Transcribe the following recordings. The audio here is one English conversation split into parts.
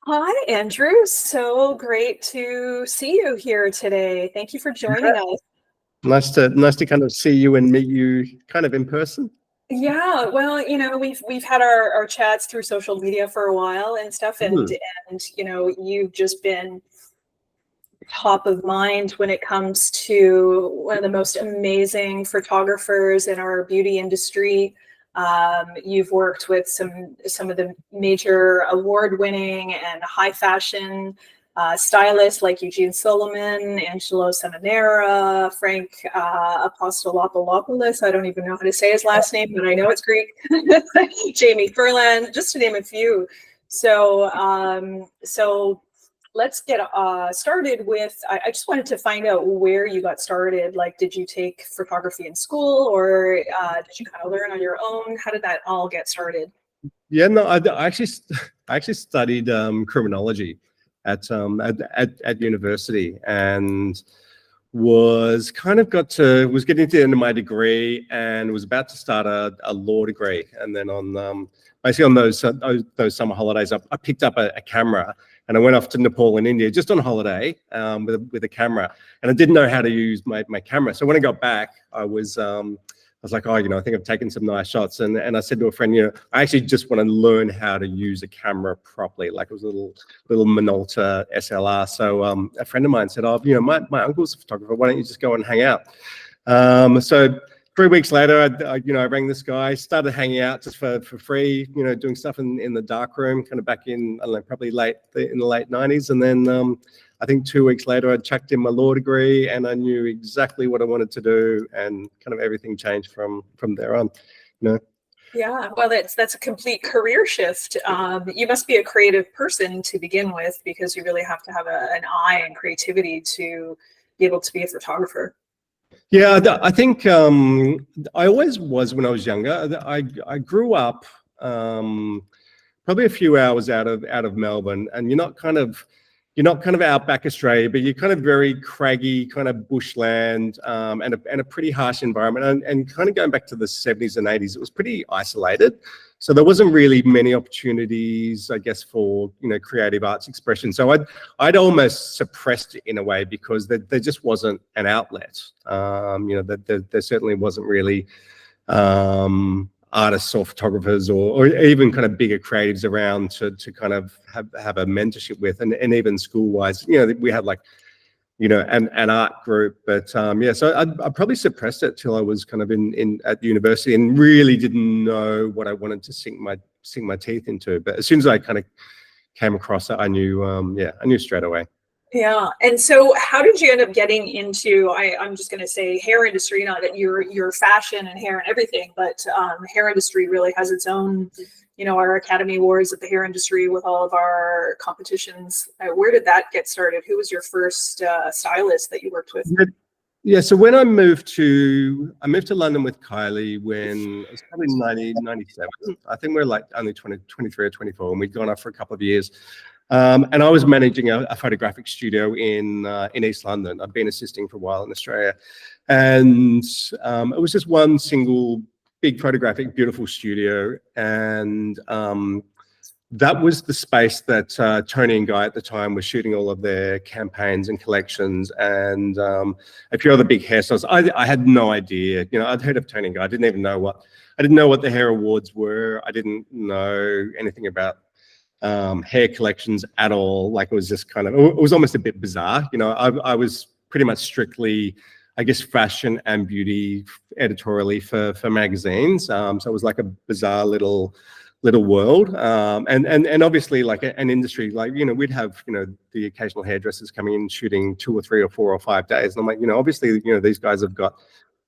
Hi, Andrew. So great to see you here today. Thank you for joining us. Nice to kind of see you and meet you kind of in person. Yeah, well, we've had our chats through social media for a while and stuff, and Hmm. you've just been top of mind when it comes to one of the most amazing photographers in our beauty industry. You've worked with some of the major award-winning and high fashion stylists like Eugene Solomon, Angelo Seminara, Frank Apostolopoulos. I don't even know how to say his last name, but I know it's Greek. Jamie Furlan, just to name a few. So let's get started with, I just wanted to find out where you got started. Like, did you take photography in school, or did you kind of learn on your own? How did that all get started? Yeah, no, I actually studied criminology at university, and was getting to the end of my degree and was about to start a law degree. And then on basically on those summer holidays, I picked up a camera and I went off to Nepal in India just on holiday with a camera, and I didn't know how to use my camera. So when I got back, I was like, oh, I think I've taken some nice shots. And I said to a friend, I actually just want to learn how to use a camera properly. Like, it was a little Minolta SLR. So a friend of mine said, oh, my uncle's a photographer. Why don't you just go and hang out? So 3 weeks later, I rang this guy, started hanging out just for free, doing stuff in the dark room, kind of back in, I don't know, probably in the late 90s. And then I think 2 weeks later, I chucked in my law degree and I knew exactly what I wanted to do, and kind of everything changed from there on, you know. Yeah, well, that's a complete career shift. You must be a creative person to begin with, because you really have to have an eye and creativity to be able to be a photographer. Yeah, I think I always was when I was younger. I grew up probably a few hours out of Melbourne, and you're not kind of outback Australia, but you're kind of very craggy, kind of bushland, and a pretty harsh environment. And kind of going back to the 70s and 80s, it was pretty isolated. So there wasn't really many opportunities, I guess, for creative arts expression. So I'd almost suppressed it in a way, because there just wasn't an outlet. There certainly wasn't really artists or photographers, or even kind of bigger creatives around to kind of have a mentorship with. And even school wise, we had like an art group. But yeah, so I probably suppressed it till I was kind of in at university, and really didn't know what I wanted to sink my teeth into. But as soon as I kind of came across it, I knew I knew straight away. Yeah. And so how did you end up getting into, I'm just going to say, hair industry, not that you're fashion and hair and everything, but hair industry really has its own, our Academy Awards of the hair industry with all of our competitions. Where did that get started? Who was your first stylist that you worked with? Yeah, so when I moved to London with Kylie when it was probably 1997. I think we are like only 23 or 24, and we'd gone off for a couple of years. And I was managing a photographic studio in East London. I've been assisting for a while in Australia, and it was just one single big photographic, beautiful studio. And that was the space that Tony and Guy at the time were shooting all of their campaigns and collections, and a few other big hairstyles. I had no idea. I'd heard of Tony and Guy. I didn't know what the hair awards were. I didn't know anything about hair collections at all. Like, it was just it was almost a bit bizarre. I was pretty much strictly, I guess, fashion and beauty editorially for magazines. So it was like a bizarre little world. And obviously, like an industry, like, we'd have, the occasional hairdressers coming in shooting 2 or 3 or 4 or 5 days. And I'm like, obviously, these guys have got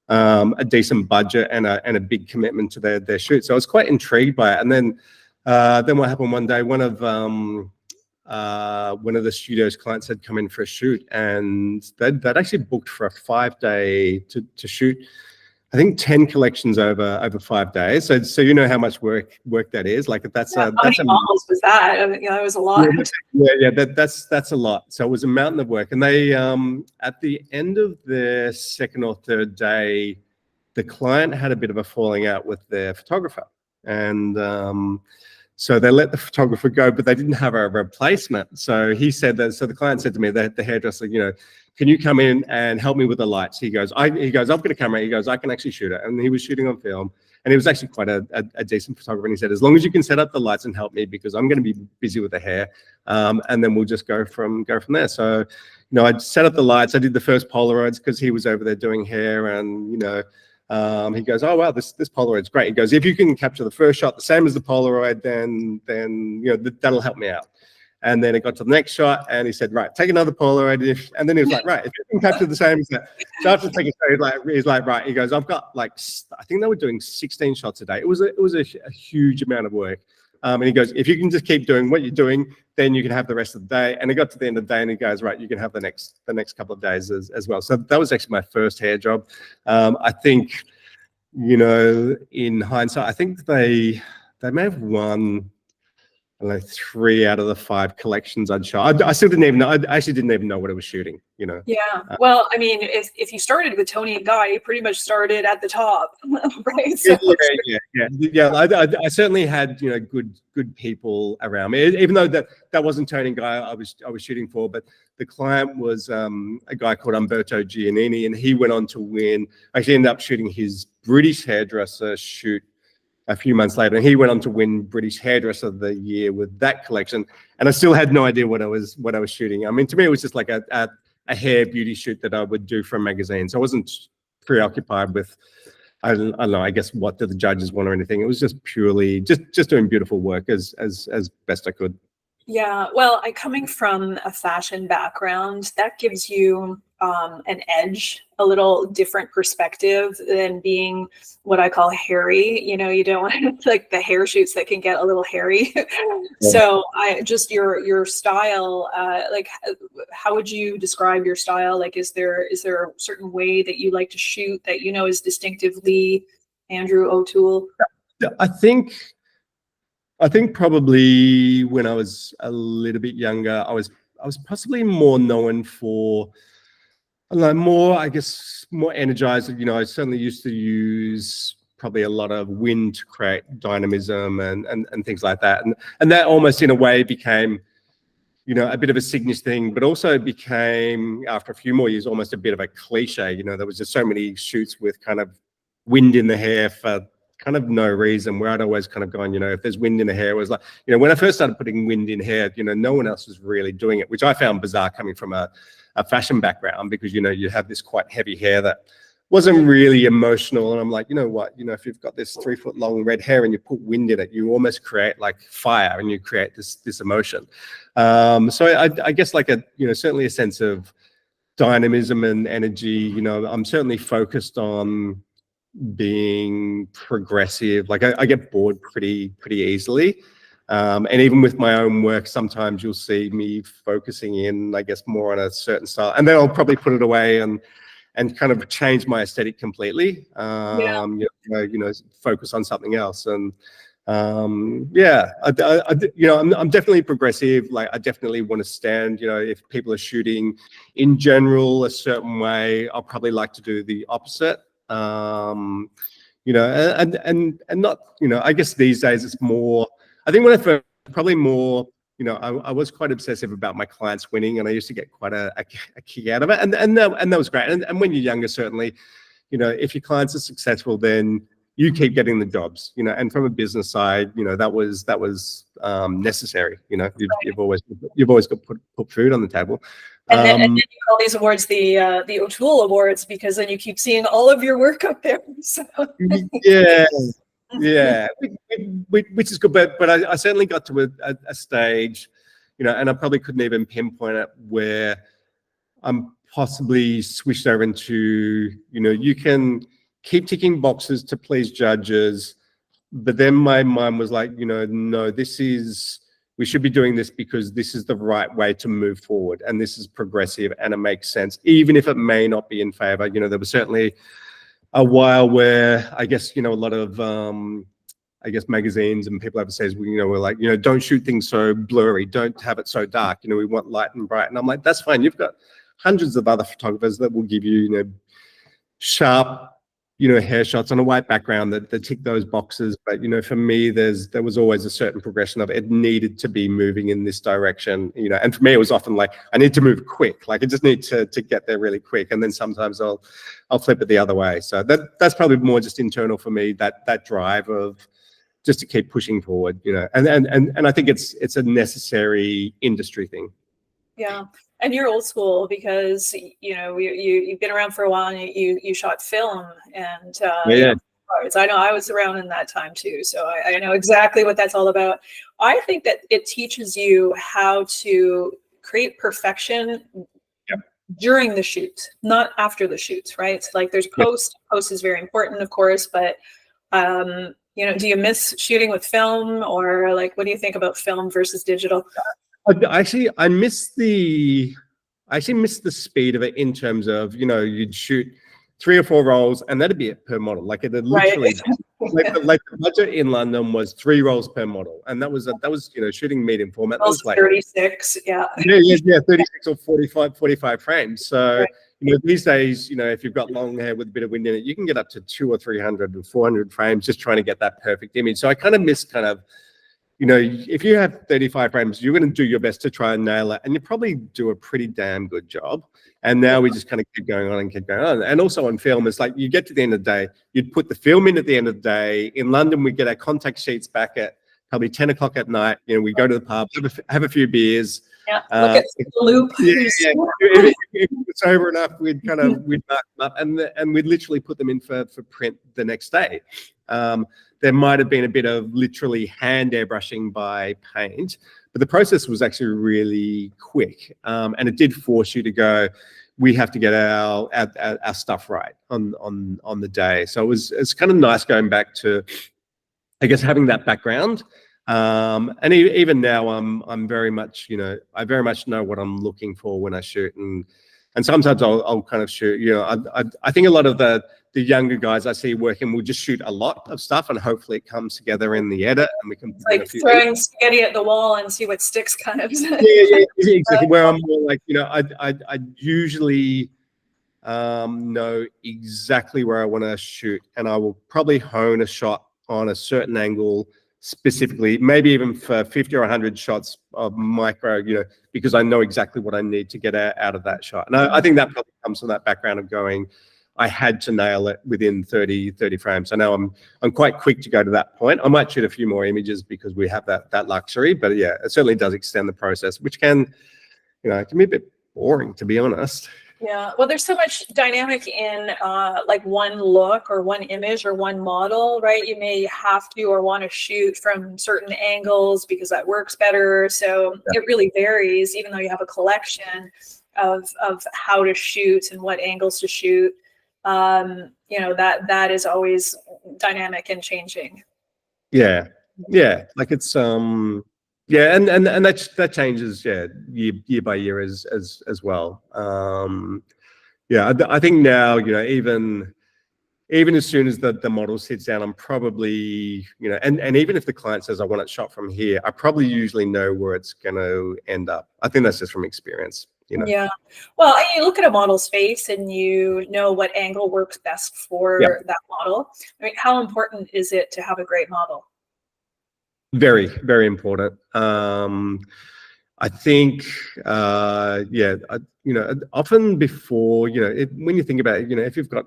a decent budget and a big commitment to their shoot. So I was quite intrigued by it. And then what happened one day, one of the studio's clients had come in for a shoot, and they'd actually booked for a 5-day to shoot, I think, 10 collections over 5 days. So you know how much work that is. Like, that's Yeah, how many models was that? I mean, it was a lot. yeah, that's a lot. So it was a mountain of work. And they at the end of their second or third day, the client had a bit of a falling out with their photographer, and So they let the photographer go, but they didn't have a replacement. So he said that. So the client said to me, the hairdresser, can you come in and help me with the lights? He goes, I've got a camera. He goes, I can actually shoot it. And he was shooting on film. And he was actually quite a decent photographer. And he said, as long as you can set up the lights and help me, because I'm going to be busy with the hair, and then we'll just go from there. So, I set up the lights. I did the first Polaroids because he was over there doing hair, and he goes, oh wow, this Polaroid's great. He goes, if you can capture the first shot the same as the Polaroid, then that'll help me out. And then it got to the next shot, and he said, right, take another Polaroid. And then he was like, right, if you can capture the same as that. So after taking a shot, he's like, right. He goes, I've got I think they were doing 16 shots a day. It was a huge amount of work. And he goes, if you can just keep doing what you're doing, then you can have the rest of the day. And it got to the end of the day, and he goes, right, you can have the next couple of days as well. So that was actually my first hair job. I think, in hindsight, I think they may have won 3 out of the 5 collections I'd shot. I still didn't even know. I actually didn't even know what I was shooting. Yeah. Well, I mean, if you started with Tony and Guy, you pretty much started at the top, right? So, yeah. I certainly had good people around me. Even though that wasn't Tony and Guy I was shooting for, but the client was a guy called Umberto Giannini, and he went on to win. Actually, ended up shooting his British hairdresser shoot a few months later, and he went on to win British Hairdresser of the Year with that collection. And I still had no idea what I was shooting. I mean, to me, it was just like a hair beauty shoot that I would do for a magazine. So I wasn't preoccupied with, I don't know, I guess, what did the judges want or anything. It was just purely just doing beautiful work as best I could. Yeah, well, coming from a fashion background, that gives you an edge, a little different perspective than being what I call hairy. You don't want like the hair shoots that can get a little hairy. Yeah. So your style, how would you describe your style? Like, is there a certain way that you like to shoot that is distinctively Andrew O'Toole? I think probably when I was a little bit younger, I was possibly more known for, more energized. I certainly used to use probably a lot of wind to create dynamism and things like that. And that almost in a way became, a bit of a signature thing, but also became, after a few more years, almost a bit of a cliche. There was just so many shoots with kind of wind in the hair for kind of no reason, where I'd always kind of gone, if there's wind in the hair, it was like, when I first started putting wind in hair, no one else was really doing it, which I found bizarre coming from a fashion background, because, you have this quite heavy hair that wasn't really emotional. And I'm like, if you've got this 3-foot long red hair and you put wind in it, you almost create like fire, and you create this emotion. So I guess certainly a sense of dynamism and energy. I'm certainly focused on being progressive. Like I get bored pretty easily. And even with my own work, sometimes you'll see me focusing in, I guess, more on a certain style, and then I'll probably put it away and kind of change my aesthetic completely. Focus on something else. And I'm definitely progressive. Like, I definitely want to stand. If people are shooting in general a certain way, I'll probably like to do the opposite. And not, I guess these days it's more, I think when I first, probably more, I was quite obsessive about my clients winning, and I used to get quite a kick out of it. And that was great. And when you're younger, certainly, if your clients are successful, then you keep getting the jobs, and from a business side, that was necessary. You've always got to put food on the table. And then you call these awards the O'Toole Awards, because then you keep seeing all of your work up there. So. Yeah, which is good. But I certainly got to a stage, and I probably couldn't even pinpoint it, where I'm possibly switched over into, you can keep ticking boxes to please judges, but then my mind was like, no, we should be doing this because this is the right way to move forward, and this is progressive, and it makes sense, even if it may not be in favor. There was certainly a while where I guess, a lot of, magazines and people overseas, were like, don't shoot things so blurry, don't have it so dark, we want light and bright. And I'm like, that's fine. You've got hundreds of other photographers that will give you, sharp, hair shots on a white background that tick those boxes. But, for me, there was always a certain progression of it needed to be moving in this direction, and for me, it was often like, I need to move quick. Like I just need to get there really quick. And then sometimes I'll flip it the other way. So that's probably more just internal for me, that drive of just to keep pushing forward, and I think it's a necessary industry thing. Yeah. And you're old school because you've been around for a while and you shot film and Yeah. I know I was around in that time too, so I know exactly what that's all about. I think that it teaches you how to create perfection during the shoot, not after the shoots, right? Like there's post is very important, of course, but do you miss shooting with film, or like what do you think about film versus digital? I miss the speed of it in terms of, you'd shoot 3 or 4 rolls and that'd be it per model. Like it had literally, like the budget in London was 3 rolls per model. And that was shooting medium format. That was like 36, yeah. Yeah, 36 or 45 frames. So, these days, if you've got long hair with a bit of wind in it, you can get up to 200 or 300 or 400 frames just trying to get that perfect image. So I kind of miss if you have 35 frames, you're going to do your best to try and nail it, and you probably do a pretty damn good job. And now we just kind of keep going on and keep going on. And also on film, it's like you get to the end of the day, you'd put the film in at the end of the day. In London, we get our contact sheets back at probably 10 o'clock at night. We go to the pub, have a few beers. Yeah, look at the loop. If it's sober enough, we'd mark them up and we'd literally put them in for print the next day. There might have been a bit of literally hand airbrushing by paint, but the process was actually really quick. And it did force you to go, we have to get our stuff right on the day. So it's kind of nice going back to, I guess, having that background. And even now I'm very much, I very much know what I'm looking for when I shoot, and sometimes I'll kind of shoot, I think a lot of the younger guys I see working will just shoot a lot of stuff and hopefully it comes together in the edit and we can like throwing spaghetti at the wall and see what sticks kind of. Yeah, exactly. Where I'm more like, I usually know exactly where I want to shoot, and I will probably hone a shot on a certain angle specifically, maybe even for 50 or 100 shots of micro, because I know exactly what I need to get out of that shot. And I think that probably comes from that background of going, I had to nail it within 30 frames. I know I'm quite quick to go to that point. I might shoot a few more images because we have that luxury, but yeah, it certainly does extend the process, which can, it can be a bit boring, to be honest. Yeah, well, there's so much dynamic in like one look or one image or one model, right? You may have to or want to shoot from certain angles because that works better. So it really varies, even though you have a collection of how to shoot and what angles to shoot. That is always dynamic and changing. Yeah, like it's and that changes year by year as well. I think now, even as soon as the model sits down, I'm probably, and even if the client says I want it shot from here, I probably usually know where it's going to end up. I think that's just from experience. Yeah. Well, you look at a model's face and you know what angle works best for that model. I mean, how important is it to have a great model? Very, very important. I think, often before, when you think about it, if you've got,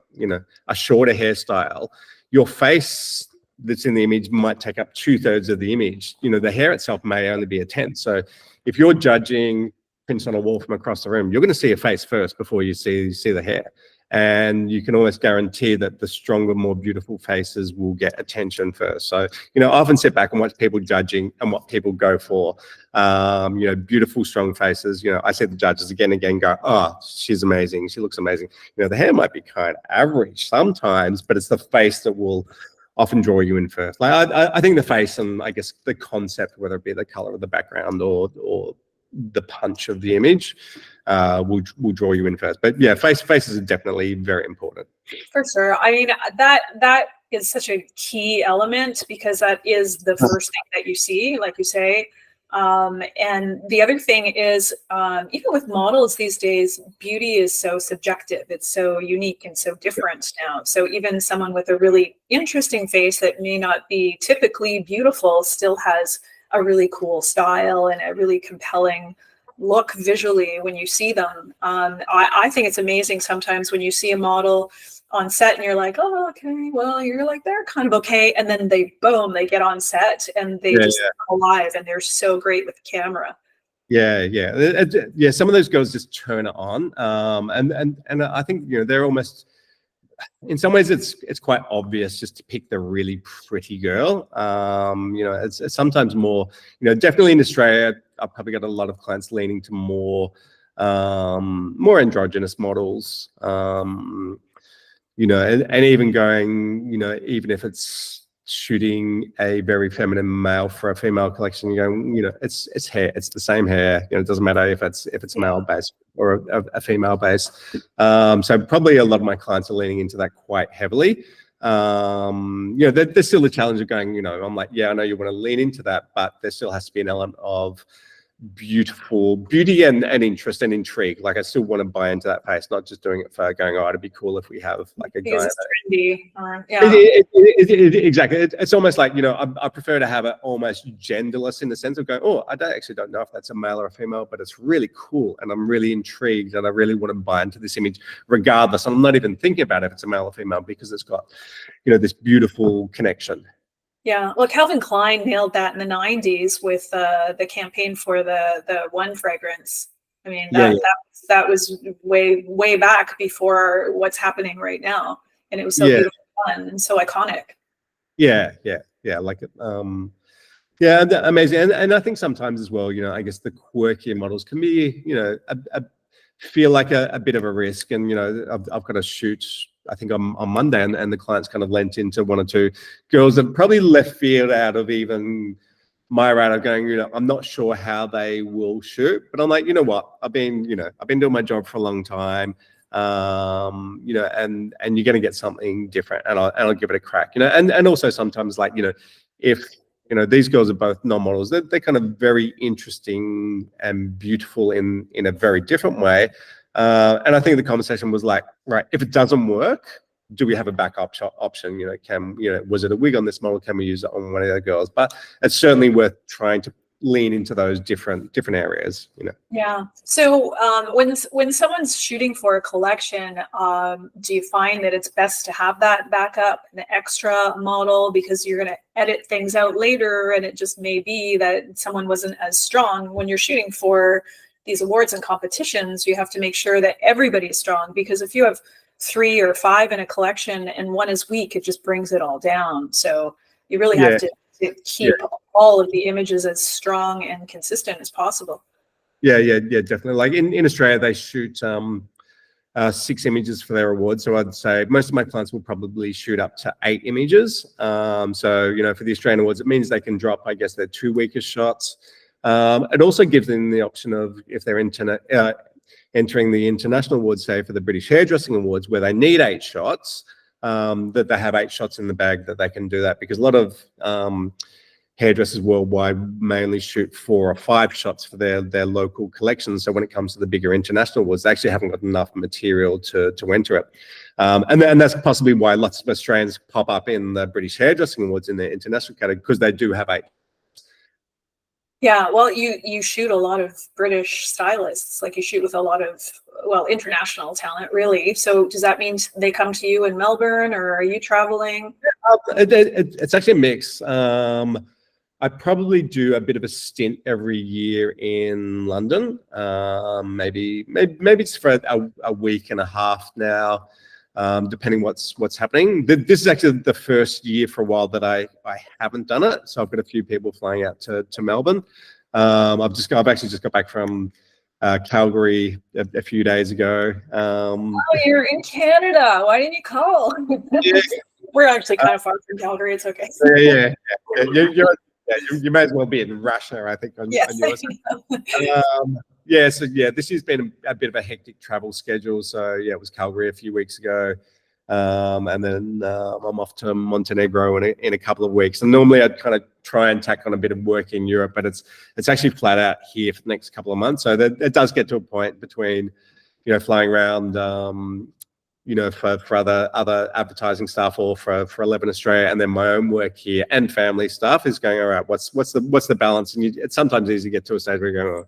a shorter hairstyle, your face that's in the image might take up 2/3 of the image. The hair itself may only be 1/10. So if you're judging prints on a wall from across the room, you're going to see a face first before you see the hair. And you can almost guarantee that the stronger, more beautiful faces will get attention first. So, I often sit back and watch people judging and what people go for. Beautiful, strong faces. I see the judges again and again go, oh, she's amazing. She looks amazing. The hair might be kind of average sometimes, but it's the face that will often draw you in first. Like I think the face and I guess the concept, whether it be the color of the background or the punch of the image, will draw you in first. But yeah, faces are definitely very important. For sure. I mean, that is such a key element because that is the first thing that you see, like you say. And the other thing is, even with models these days, beauty is so subjective. It's so unique and so different now. So even someone with a really interesting face that may not be typically beautiful still has a really cool style and a really compelling look visually when you see them. I think it's amazing sometimes when you see a model on set and you're like, oh, okay, well, you're like, they're kind of okay. And then they get on set and they just come alive and they're so great with the camera. Yeah. Some of those girls just turn it on. And I think, you know, they're almost, in some ways it's quite obvious just to pick the really pretty girl. You know, it's sometimes more, you know, definitely in Australia, I've probably got a lot of clients leaning to more androgynous models. You know, and even going, you know, even if it's shooting a very feminine male for a female collection, you're going, you know, it's hair, it's the same hair. You know, it doesn't matter if it's male based or a female based. So probably a lot of my clients are leaning into that quite heavily. You know, there's still a challenge of going, you know, I'm like, yeah, I know you want to lean into that, but there still has to be an element of beauty and interest and intrigue. Like I still want to buy into that pace, not just doing it for going, oh, it'd be cool if we have like a guy. Trendy. Exactly. It's almost like, you know, I prefer to have it almost genderless in the sense of going, oh, I don't know if that's a male or a female, but it's really cool and I'm really intrigued and I really want to buy into this image regardless. I'm not even thinking about if it's a male or female because it's got, you know, this beautiful connection. Yeah, well, Calvin Klein nailed that in the 90s with the campaign for the One fragrance. I mean, that was way back before what's happening right now, and it was so beautiful, fun, and so iconic. Yeah, like amazing. And I think sometimes as well, you know, I guess the quirkier models can be, you know, feel like a bit of a risk. And, you know, I've got a shoot, I think on Monday, and the clients kind of lent into one or two girls that probably left field out of even my radar going, you know, I'm not sure how they will shoot, but I'm like, you know what, I've been doing my job for a long time. You know, and you're going to get something different and I'll give it a crack, you know, and also sometimes like, you know, if, you know, these girls are both non-models, they're kind of very interesting and beautiful in a very different way. And I think the conversation was like, right, if it doesn't work, do we have a backup option? You know, was it a wig on this model? Can we use it on one of the girls? But it's certainly worth trying to lean into those different areas, you know. Yeah. So when someone's shooting for a collection, do you find that it's best to have that backup, an extra model, because you're going to edit things out later, and it just may be that someone wasn't as strong when you're shooting for these awards and competitions? You have to make sure that everybody's strong, because if you have 3 or 5 in a collection and one is weak, it just brings it all down. So you really have to keep all of the images as strong and consistent as possible. Yeah, definitely. Like in Australia, they shoot 6 images for their awards. So I'd say most of my clients will probably shoot up to 8 images. So, you know, for the Australian awards, it means they can drop, I guess, their 2 weakest shots. It also gives them the option of, if they're entering the international awards, say for the British Hairdressing Awards, where they need 8 shots, that they have 8 shots in the bag, that they can do that, because a lot of hairdressers worldwide mainly shoot 4 or 5 shots for their local collections. So when it comes to the bigger international awards, they actually haven't got enough material to enter it. And that's possibly why lots of Australians pop up in the British Hairdressing Awards in the international category, because they do have 8. Yeah, well, you shoot a lot of British stylists, like you shoot with a lot of, well, international talent, really. So does that mean they come to you in Melbourne, or are you traveling? It's actually a mix. I probably do a bit of a stint every year in London. Maybe it's for a week and a half now, depending what's happening. This is actually the first year for a while that I haven't done it. So I've got a few people flying out to Melbourne. I've actually just got back from Calgary a few days ago. Oh, you're in Canada. Why didn't you call? Yeah. We're actually kind of far from Calgary. It's okay. Yeah. You may as well be in Russia, I think. Yes. So this has been a bit of a hectic travel schedule. So yeah, it was Calgary a few weeks ago. And then I'm off to Montenegro in a couple of weeks. And normally I'd kind of try and tack on a bit of work in Europe, but it's actually flat out here for the next couple of months. So that it does get to a point between, flying around, for other advertising stuff or for 11 Australia, and then my own work here and family stuff is going, all right, what's the balance? And it's sometimes easy to get to a stage where you're going, oh,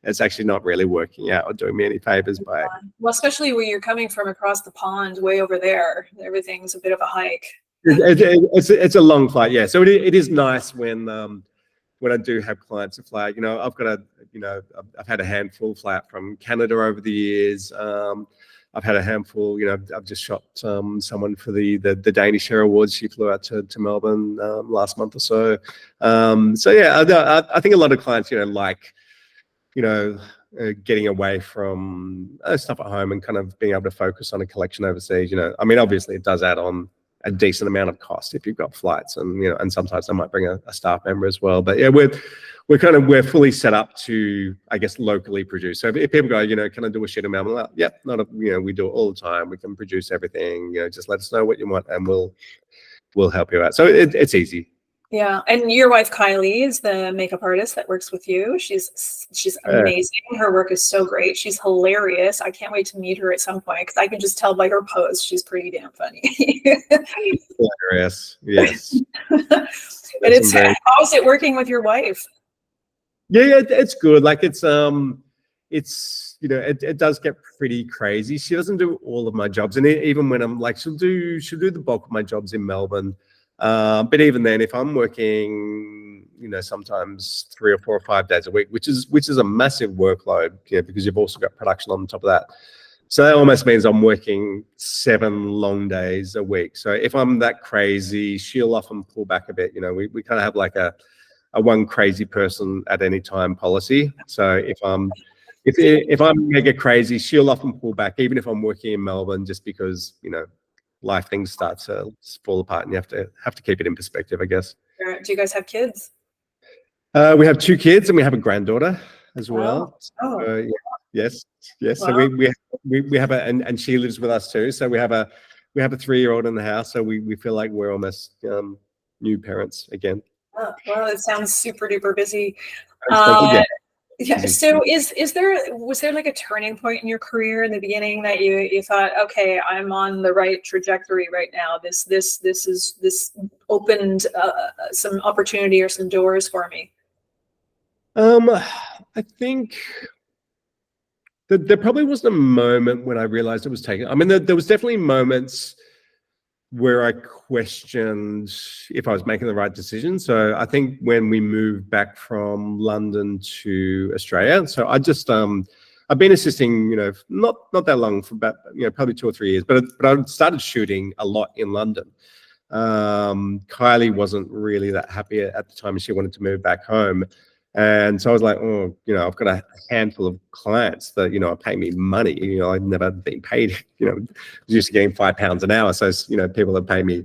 it's actually not really working out or doing me any favors by. Well, especially when you're coming from across the pond way over there, everything's a bit of a hike. It's a long flight, yeah. So it is nice when I do have clients to fly. I've had a handful fly out from Canada over the years. I've had a handful. I've just shot someone for the Danish Hair Awards. She flew out to Melbourne last month or so. So yeah, I think a lot of clients, like, getting away from stuff at home and kind of being able to focus on a collection overseas. I mean, obviously it does add on a decent amount of cost if you've got flights, and and sometimes I might bring a staff member as well. But yeah, we're fully set up to, I guess, locally produce. So if people go, can I do a shoot in Melbourne? Well, yeah, we do it all the time. We can produce everything. Just let us know what you want, and we'll help you out. So it's easy. Yeah, and your wife Kylie is the makeup artist that works with you. She's amazing. Her work is so great. She's hilarious. I can't wait to meet her at some point because I can just tell by her pose she's pretty damn funny. Hilarious, yes. But how's it working with your wife? Yeah, it's good. Like it does get pretty crazy. She doesn't do all of my jobs, and even when I'm like, she'll do the bulk of my jobs in Melbourne. But even then, if I'm working, sometimes 3 or 4 or 5 days a week, which is a massive workload, because you've also got production on top of that. So that almost means I'm working 7 long days a week. So if I'm that crazy, she'll often pull back a bit. We kind of have like a one crazy person at any time policy. So if I'm mega crazy, she'll often pull back, even if I'm working in Melbourne, just because life things start to fall apart, and you have to keep it in perspective, I guess. Do you guys have kids? We have 2 kids, and we have a granddaughter as well. Oh. Yeah. Yes. Wow. So we have and she lives with us too. So we have a 3-year-old in the house. So we feel like we're almost new parents again. Oh, well, it sounds super duper busy. Yeah. So was there like a turning point in your career in the beginning that you thought, okay, I'm on the right trajectory right now. This opened some opportunity or some doors for me? I think there probably wasn't a moment when I realized it was taken. I mean, there was definitely moments where I questioned if I was making the right decision. So I think when we moved back from London to Australia, so I just I've been assisting, not that long, for about probably 2 or 3 years, but I started shooting a lot in London. Kylie wasn't really that happy at the time, and she wanted to move back home. And so I was like, oh, I've got a handful of clients that, are paying me money. I've never been paid, I was used to getting £5 an hour. So, people that pay me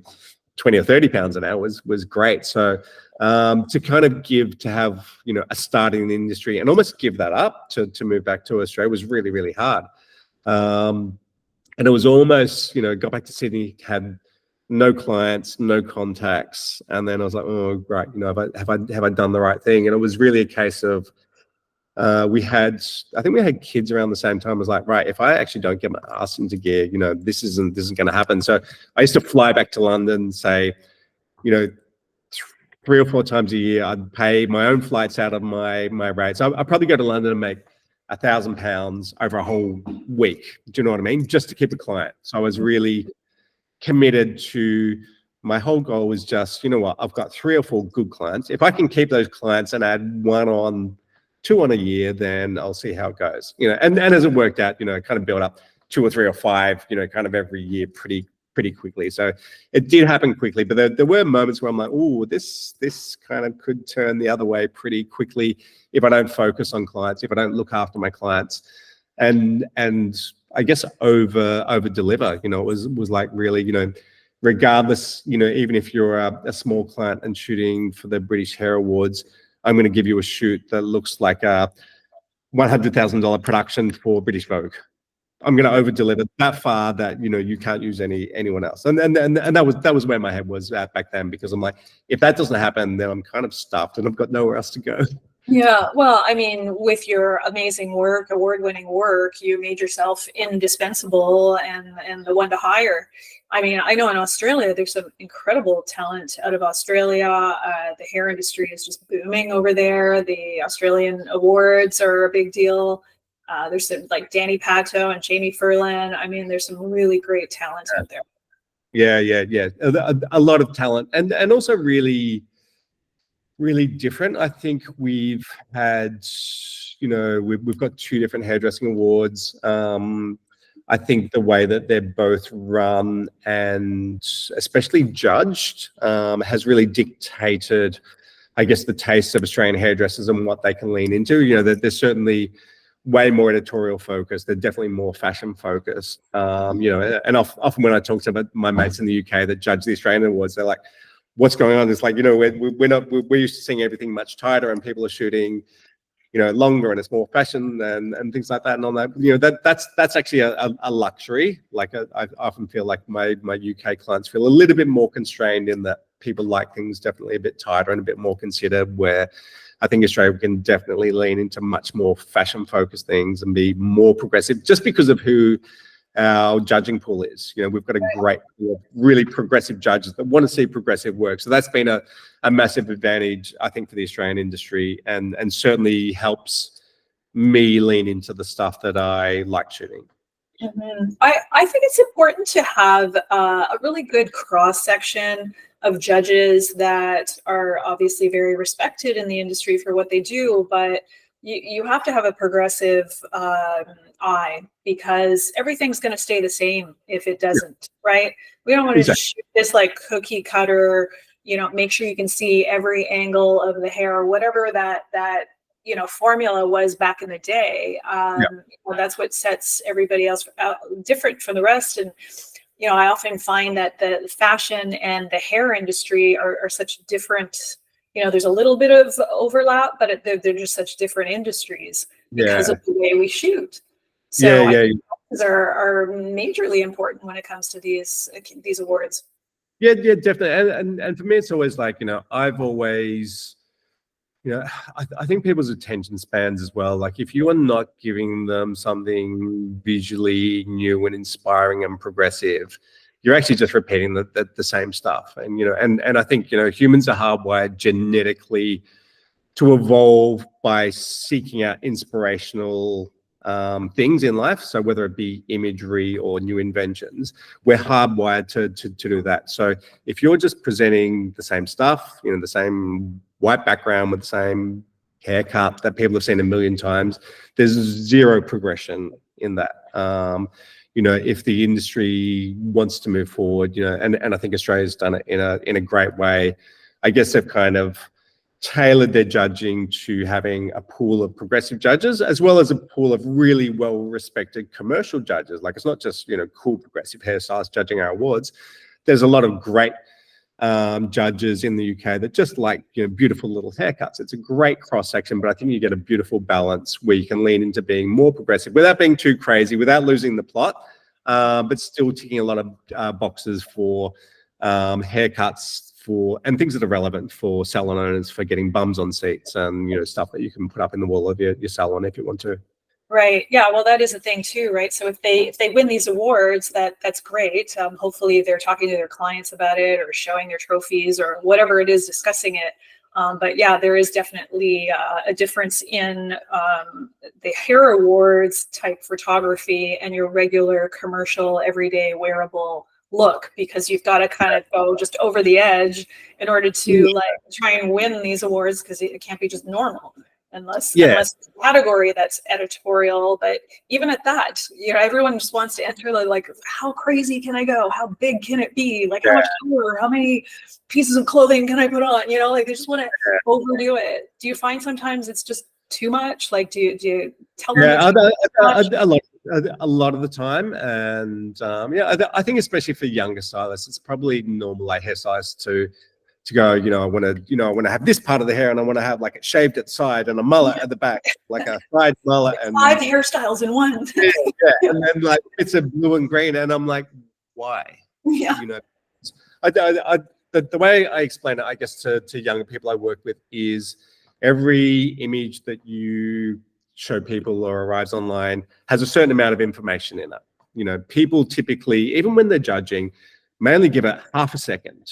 20 or 30 pounds an hour was great. So to kind of have, a start in the industry and almost give that up to move back to Australia was really, really hard. And it was almost, got back to Sydney, had no clients, no contacts, and then I was like, oh, right, have I done the right thing? And it was really a case of I think we had kids around the same time. I was like, right, if I actually don't get my ass into gear, this isn't going to happen. So I used to fly back to London, say, 3 or 4 times a year. I'd pay my own flights out of my rates. I'd probably go to London and make £1,000 over a whole week. Do you know what I mean? Just to keep a client. So I was really committed to, my whole goal was just, I've got 3 or 4 good clients. If I can keep those clients and add 1 on 2 on a year, then I'll see how it goes. And as it worked out, kind of built up 2 or 3 or 5, kind of every year pretty quickly. So it did happen quickly, but there were moments where I'm like, oh, this kind of could turn the other way pretty quickly if I don't focus on clients, if I don't look after my clients, and I guess over deliver. It was like really, regardless, even if you're a small client and shooting for the British Hair Awards, I'm going to give you a shoot that looks like a $100,000 production for British Vogue. I'm going to over deliver that far that, you know, you can't use anyone else. And that was where my head was at back then, because I'm like, if that doesn't happen, then I'm kind of stuffed and I've got nowhere else to go. Yeah, well, I mean, with your amazing work, award-winning work, you made yourself indispensable and the one to hire. I mean, I know in Australia, there's some incredible talent out of Australia. The hair industry is just booming over there. The Australian awards are a big deal. There's some, like Danny Pato and Jamie Furlan. I mean, there's some really great talent out there. Yeah. A lot of talent, and also really different. I think we've had, you know, we've got 2 different hairdressing awards. I think the way that they're both run and especially judged has really dictated, I guess, the taste of Australian hairdressers and what they can lean into. You know, there's certainly way more editorial focused. They're definitely more fashion focused. You know, and often when I talk to my mates in the UK that judge the Australian awards, they're like, what's going on? It's like, you know, we're used to seeing everything much tighter, and people are shooting, you know, longer, and it's more fashion and things like that. And on that, you know, that's actually a luxury. Like I often feel like my UK clients feel a little bit more constrained in that people like things definitely a bit tighter and a bit more considered, where I think Australia can definitely lean into much more fashion focused things and be more progressive, just because of who our judging pool is. You know, we've got a great, really progressive judges that want to see progressive work. So that's been a massive advantage, I think, for the Australian industry, and certainly helps me lean into the stuff that I like shooting. Mm-hmm. I think it's important to have a really good cross section of judges that are obviously very respected in the industry for what they do, but you have to have a progressive eye, because everything's going to stay the same if it doesn't, right? We don't want to just shoot this like cookie cutter, you know, make sure you can see every angle of the hair or whatever that you know, formula was back in the day. You know, that's what sets everybody else out different from the rest. And you know, I often find that the fashion and the hair industry are such different. You know, there's a little bit of overlap, but they're just such different industries because of the way we shoot. So I think those are majorly important when it comes to these awards. Yeah, definitely. And for me, it's always like, you know, I've always, you know, I think people's attention spans as well. Like, if you are not giving them something visually new and inspiring and progressive, you're actually just repeating the same stuff. And, you know, and I think, you know, humans are hardwired genetically to evolve by seeking out inspirational things in life. So whether it be imagery or new inventions, we're hardwired to do that. So if you're just presenting the same stuff, you know, the same white background with the same haircut that people have seen a million times, there's zero progression in that. You know, if the industry wants to move forward, you know, and I think Australia's done it in a great way. I guess they've kind of tailored their judging to having a pool of progressive judges, as well as a pool of really well-respected commercial judges. Like, it's not just, you know, cool progressive hairstylists judging our awards. There's a lot of great judges in the UK that just like, you know, beautiful little haircuts. It's a great cross section, but I think you get a beautiful balance where you can lean into being more progressive without being too crazy, without losing the plot, but still ticking a lot of boxes for haircuts and things that are relevant for salon owners, for getting bums on seats and, you know, stuff that you can put up in the wall of your salon if you want to. Right. Yeah. Well, that is a thing too, right? So if they win these awards, that's great. Hopefully they're talking to their clients about it, or showing their trophies, or whatever it is, discussing it. But yeah, there is definitely a difference in the hair awards type photography and your regular commercial, everyday wearable look, because you've got to kind of go just over the edge in order to like try and win these awards, because it can't be just normal. Unless it's a category that's editorial. But even at that, you know, everyone just wants to enter like, how crazy can I go? How big can it be? Like, how much color? How many pieces of clothing can I put on? You know, like, they just want to overdo it. Do you find sometimes it's just too much? Like, do you tell them? A lot of the time. And I think especially for younger stylists, it's probably normal, like hairstylists, to to go, I want to have this part of the hair, and I want to have like it shaved at side and a mullet at the back, like a side mullet, and 5 hairstyles in one. yeah, and then like it's a blue and green, and I'm like, why? Yeah. The way I explain it, I guess, to younger people I work with is every image that you show people or arrives online has a certain amount of information in it. People typically, even when they're judging, mainly give it half a second.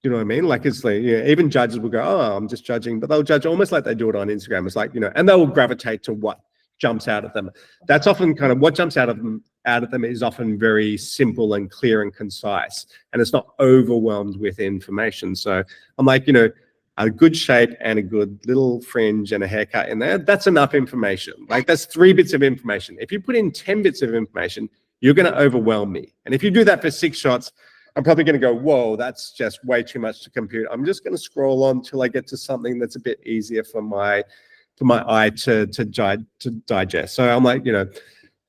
You know what I mean? Like it's like, even judges will go, oh, I'm just judging, but they'll judge almost like they do it on Instagram. It's like, and they'll gravitate to what jumps out at them. That's often kind of what jumps out of them is often very simple and clear and concise, and it's not overwhelmed with information. So I'm like, a good shape and a good little fringe and a haircut in there, that's enough information. Like that's 3 bits of information. If you put in 10 bits of information, you're going to overwhelm me. And if you do that for 6 shots, I'm probably going to go, whoa, that's just way too much to compute. I'm just going to scroll on till I get to something that's a bit easier for my eye to digest. So I'm like,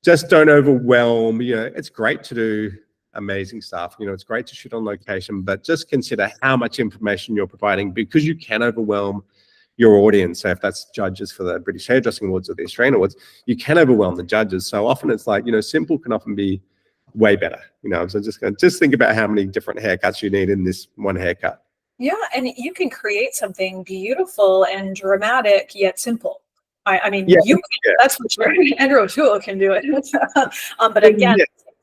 just don't overwhelm. It's great to do amazing stuff. It's great to shoot on location, but just consider how much information you're providing, because you can overwhelm your audience. So if that's judges for the British Hairdressing Awards or the Australian Awards, you can overwhelm the judges. So often it's like, simple can often be way better. So just think about how many different haircuts you need in this one haircut. Yeah, and you can create something beautiful and dramatic yet simple. I mean, yeah, you can, yeah. That's what Andrew O'Toole can do it. But again,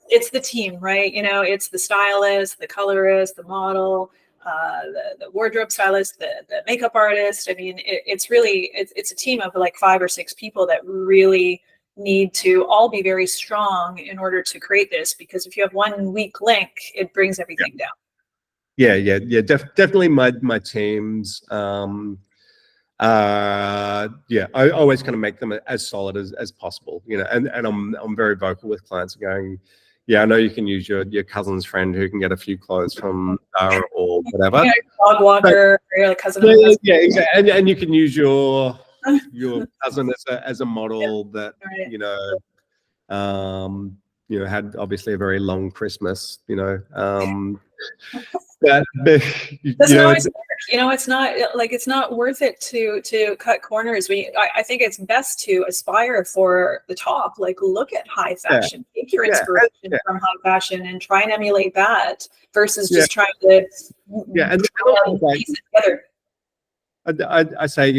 it's the team, right? It's the stylist, the colorist, the model, the wardrobe stylist, the makeup artist. I mean, it's a team of like 5 or 6 people that really need to all be very strong in order to create this, because if you have one weak link, it brings everything down. Definitely my teams. I always kind of make them as solid as possible, and I'm very vocal with clients going, I know you can use your cousin's friend who can get a few clothes from Zara or whatever. Dog walker, or your cousin. Yeah, exactly. And you can use your cousin as a model that, right. Had obviously a very long Christmas, it's not worth it to cut corners. I think it's best to aspire for the top. Like, look at high fashion, take your inspiration from high fashion and try and emulate that versus just trying to piece it together. I say,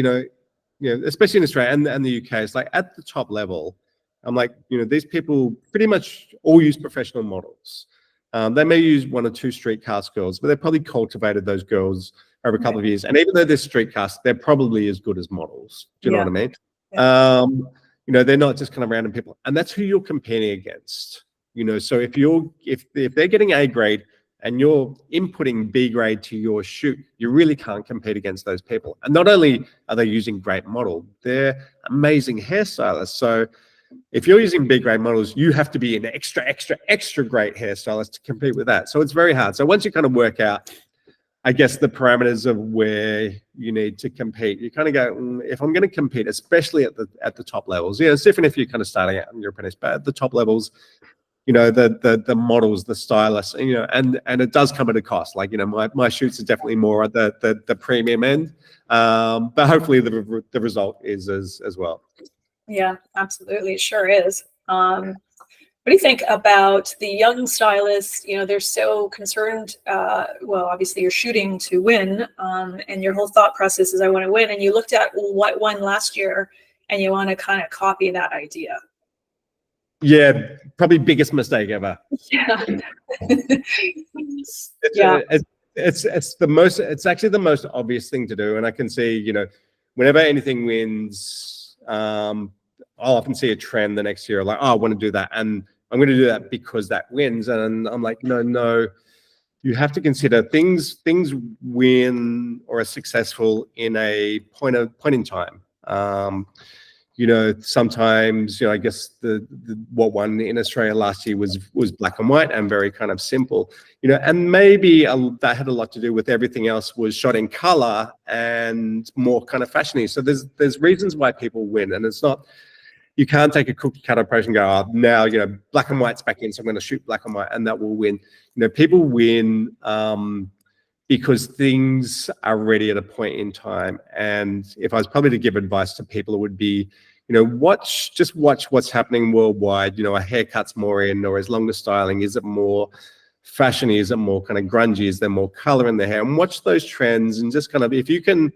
especially in Australia and the UK, it's like at the top level, I'm like, these people pretty much all use professional models. They may use 1 or 2 street cast girls, but they've probably cultivated those girls over a couple of years. And even though they're street cast, they're probably as good as models. Do you know what I mean? Yeah. They're not just kind of random people. And that's who you're competing against. So if they're getting A grade and you're inputting B grade to your shoot, you really can't compete against those people. And not only are they using great model, they're amazing hairstylists. So if you're using B grade models, you have to be an extra great hairstylist to compete with that. So it's very hard. So once you kind of work out, I guess, the parameters of where you need to compete, you kind of go, if I'm going to compete, especially at the top levels, it's different if you're kind of starting out in your apprentice, but at the top levels, the models, the stylists, and it does come at a cost. Like, my shoots are definitely more at the premium end, but hopefully the result is as well. Yeah, absolutely. It sure is. What do you think about the young stylists? They're so concerned. Well, obviously you're shooting to win, and your whole thought process is I want to win. And you looked at what won last year and you want to kind of copy that idea. Yeah, probably biggest mistake ever. Yeah. It's actually the most obvious thing to do. And I can see, whenever anything wins, I'll often see a trend the next year, like, oh, I want to do that, and I'm going to do that because that wins. And I'm like, no, you have to consider things win or are successful in a point in time. Sometimes, I guess the what won in Australia last year was black and white and very kind of simple, and maybe that had a lot to do with everything else was shot in color and more kind of fashiony. So there's reasons why people win, and it's not, you can't take a cookie cutter approach and go, oh, now, black and white's back in, so I'm going to shoot black and white and that will win. People win because things are ready at a point in time. And if I was probably to give advice to people, it would be, just watch what's happening worldwide. A haircut's more in, or is longer styling? Is it more fashiony? Is it more kind of grungy? Is there more color in the hair? And watch those trends, and just kind of, if you can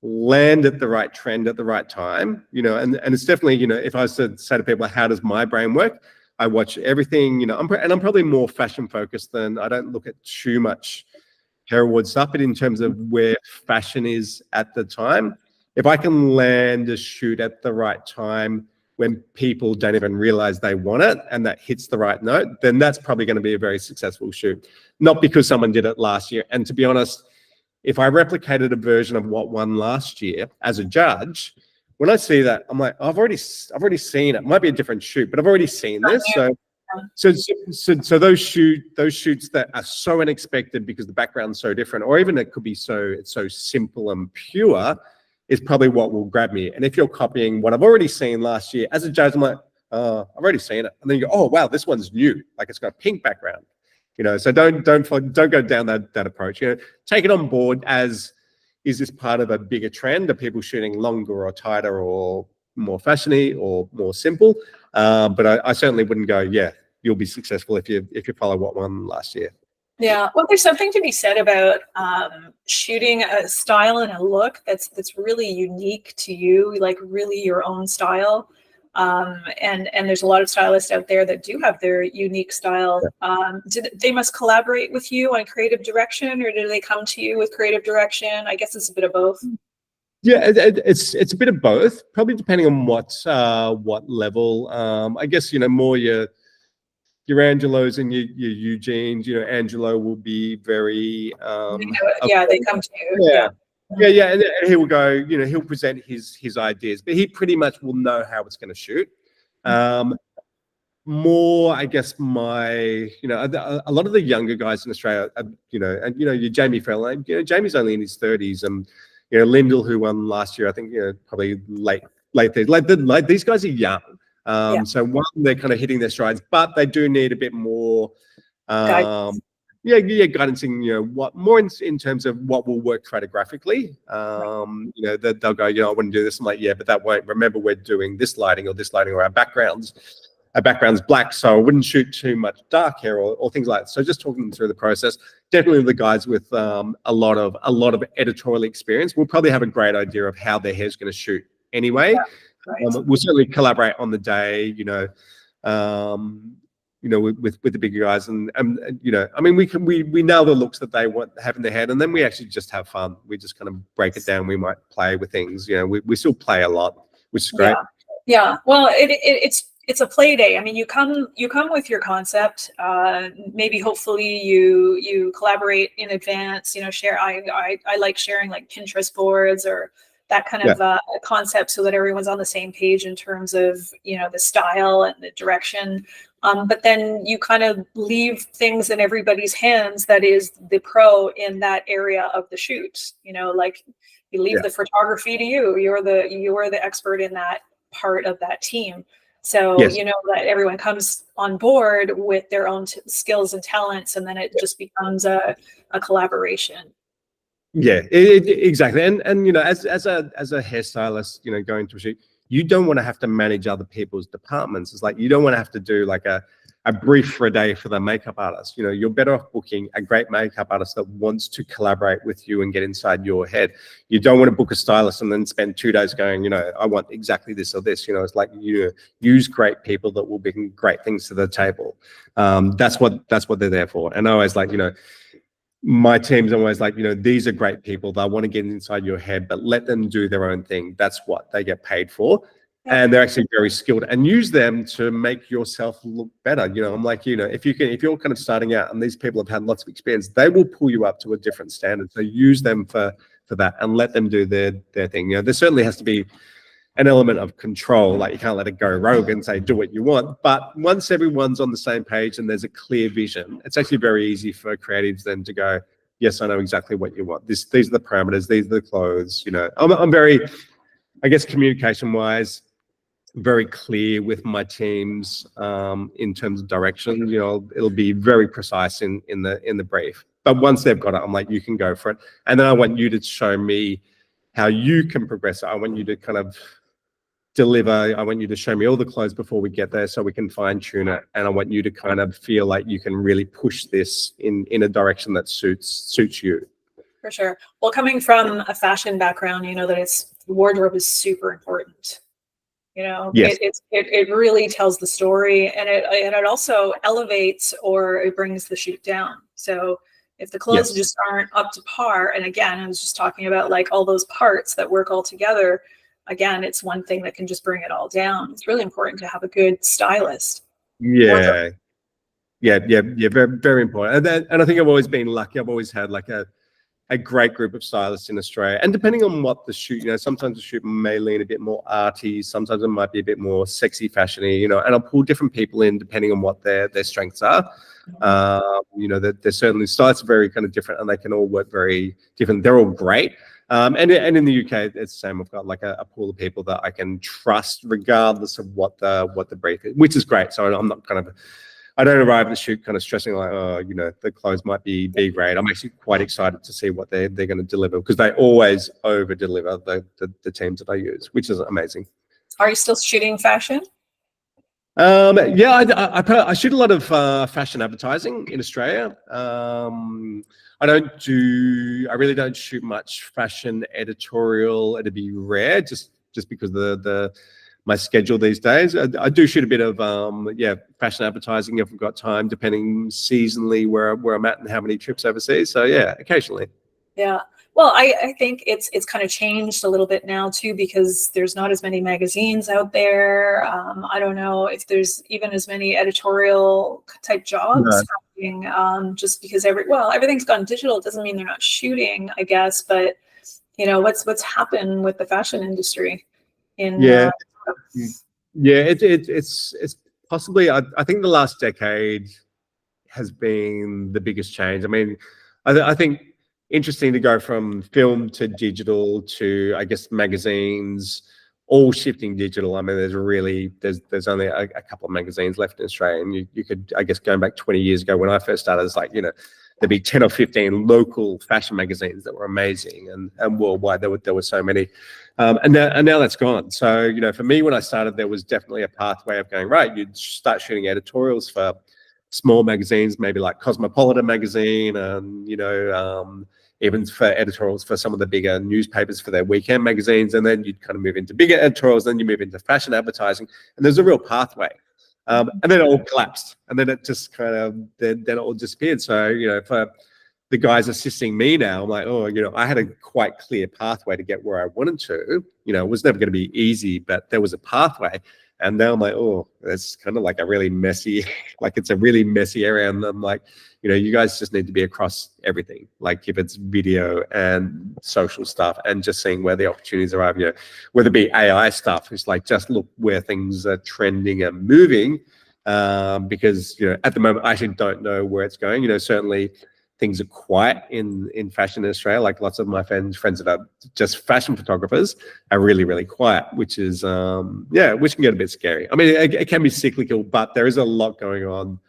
land at the right trend at the right time, and it's definitely, if I was to say to people, how does my brain work? I watch everything, I'm probably more fashion focused than, I don't look at too much Hereward stuff, but in terms of where fashion is at the time, if I can land a shoot at the right time when people don't even realize they want it, and that hits the right note, then that's probably going to be a very successful shoot. Not because someone did it last year. And to be honest, if I replicated a version of what won last year as a judge, when I see that, I'm like, I've already seen it. It might be a different shoot, but I've already seen this. So those shoots that are so unexpected because the background's so different, or even it could be it's so simple and pure, is probably what will grab me. And if you're copying what I've already seen last year, as a judge, I'm like, I've already seen it. And then you go, oh wow, this one's new. Like, it's got a pink background. So don't go down that approach. Take it on board as, is this part of a bigger trend? Are people shooting longer or tighter or more fashiony or more simple? But I certainly wouldn't go, yeah, you'll be successful if you follow what won last year. Yeah, well, there's something to be said about shooting a style and a look that's really unique to you, like really your own style. And there's a lot of stylists out there that do have their unique style. They must collaborate with you on creative direction, or do they come to you with creative direction? I guess it's a bit of both. Yeah, it's a bit of both, probably depending on what level. I guess, more your Angelos and your Eugenes. Angelo will be very they come to you. Yeah, and he will go, he'll present his ideas, but he pretty much will know how it's going to shoot. More, I guess, a lot of the younger guys in Australia, your Jamie Fallon, Jamie's only in his 30s, and Lyndall, who won last year, I think, probably late 30s. These guys are young. So one, they're kind of hitting their strides, but they do need a bit more guidance in what more in terms of what will work photographically. That they'll go, I want to do this. I'm like, yeah, but that won't. Remember, we're doing this lighting, or our background's black, so I wouldn't shoot too much dark hair or things like that. So just talking them through the process. Definitely the guys with a lot of editorial experience will probably have a great idea of how their hair's going to shoot anyway. We'll certainly collaborate on the day, with the bigger guys, and we nail the looks that they want to have in their head, and then we actually just have fun. We just kind of break it down. We might play with things, we still play a lot, which is great. Yeah. Well, it's a play day. I mean, you come with your concept. Maybe hopefully you collaborate in advance. Share. I like sharing like Pinterest boards or that kind of concept, so that everyone's on the same page in terms of the style and the direction. But then you kind of leave things in everybody's hands that is the pro in that area of the shoot. Like you leave the photography to you. You're the expert in that part of that team. So that everyone comes on board with their own skills and talents, and then it just becomes a collaboration. Yeah, exactly. And as a hairstylist, going to a shoot, you don't want to have to manage other people's departments. It's like, you don't want to have to do like a brief for a day for the makeup artist. You're better off booking a great makeup artist that wants to collaborate with you and get inside your head. You don't want to book a stylist and then spend 2 days going, I want exactly this or this. It's like, use great people that will bring great things to the table. That's what they're there for. And I always like, my team's always like, these are great people. They want to get inside your head, but let them do their own thing. That's what they get paid for. And they're actually very skilled, and use them to make yourself look better. I'm like, if you're kind of starting out and these people have had lots of experience, they will pull you up to a different standard. So use them for that and let them do their thing. There certainly has to be an element of control. Like, you can't let it go rogue and say, do what you want. But once everyone's on the same page and there's a clear vision, it's actually very easy for creatives then to go, yes, I know exactly what you want. These are the parameters, these are the clothes. I'm very, I guess, communication wise, very clear with my teams in terms of direction. It'll be very precise in the brief. But once they've got it, I'm like, you can go for it. And then I want you to show me how you can progress it. I want you to kind of deliver. I want you to show me all the clothes before we get there so we can fine tune it. And I want you to kind of feel like you can really push this in a direction that suits you. For sure. Well, coming from a fashion background, you know that wardrobe is super important. You know, yes. it really tells the story, and it also elevates, or it brings the shoot down. So if the clothes yes. just aren't up to par, and again, I was just talking about like all those parts that work all together. Again, it's one thing that can just bring it all down. It's really important to have a good stylist. Yeah. Very, very important. And I think I've always been lucky. I've always had like a great group of stylists in Australia. And depending on what the shoot, you know, sometimes the shoot may lean a bit more arty, sometimes it might be a bit more sexy fashiony, you know, and I'll pull different people in depending on what their strengths are. You know, they're certainly, stylists are very kind of different, and they can all work very different. They're all great. And in the UK, it's the same. I've got like a pool of people that I can trust regardless of what the brief is, which is great. So I'm not kind of, I don't arrive at the shoot kind of stressing like, oh, you know, the clothes might be B grade. I'm actually quite excited to see what they're going to deliver, because they always over deliver the teams that I use, which is amazing. Are you still shooting fashion? Yeah, I shoot a lot of fashion advertising in Australia. I really don't shoot much fashion editorial. It'd be rare just because my schedule these days. I do shoot a bit of fashion advertising if I've got time, depending seasonally where I'm at and how many trips overseas. So yeah, occasionally. Yeah. Well, I think it's kind of changed a little bit now too, because there's not as many magazines out there. I don't know if there's even as many editorial type jobs happening, just because everything's gone digital. It doesn't mean they're not shooting, I guess, but you know, what's happened with the fashion industry it's possibly, I think the last decade has been the biggest change. I mean, I think interesting to go from film to digital to, I guess, magazines, all shifting digital. I mean, there's only a couple of magazines left in Australia, and you could, I guess, going back 20 years ago when I first started, it's like, you know, there'd be 10 or 15 local fashion magazines that were amazing, and worldwide there were so many, and now that's gone. So, you know, for me, when I started, there was definitely a pathway of going, right, you'd start shooting editorials for small magazines, maybe like Cosmopolitan magazine, and you know, even for editorials for some of the bigger newspapers for their weekend magazines, and then you'd kind of move into bigger editorials, then you move into fashion advertising, and there's a real pathway. And then it all collapsed, and then it just kind of then it all disappeared. So, you know, for the guys assisting me now, I'm like, oh, you know, I had a quite clear pathway to get where I wanted to. You know, it was never going to be easy, but there was a pathway. And now I'm like, oh, it's kind of like a really messy, like it's a really messy area. And I'm like, you know, you guys just need to be across everything. Like if it's video and social stuff, and just seeing where the opportunities are, you know, whether it be AI stuff, it's like, just look where things are trending and moving. Because, you know, at the moment, I actually don't know where it's going. You know, certainly things are quiet in fashion in Australia. Like lots of my friends that are just fashion photographers are really, really quiet, which is, which can get a bit scary. I mean, it can be cyclical, but there is a lot going on.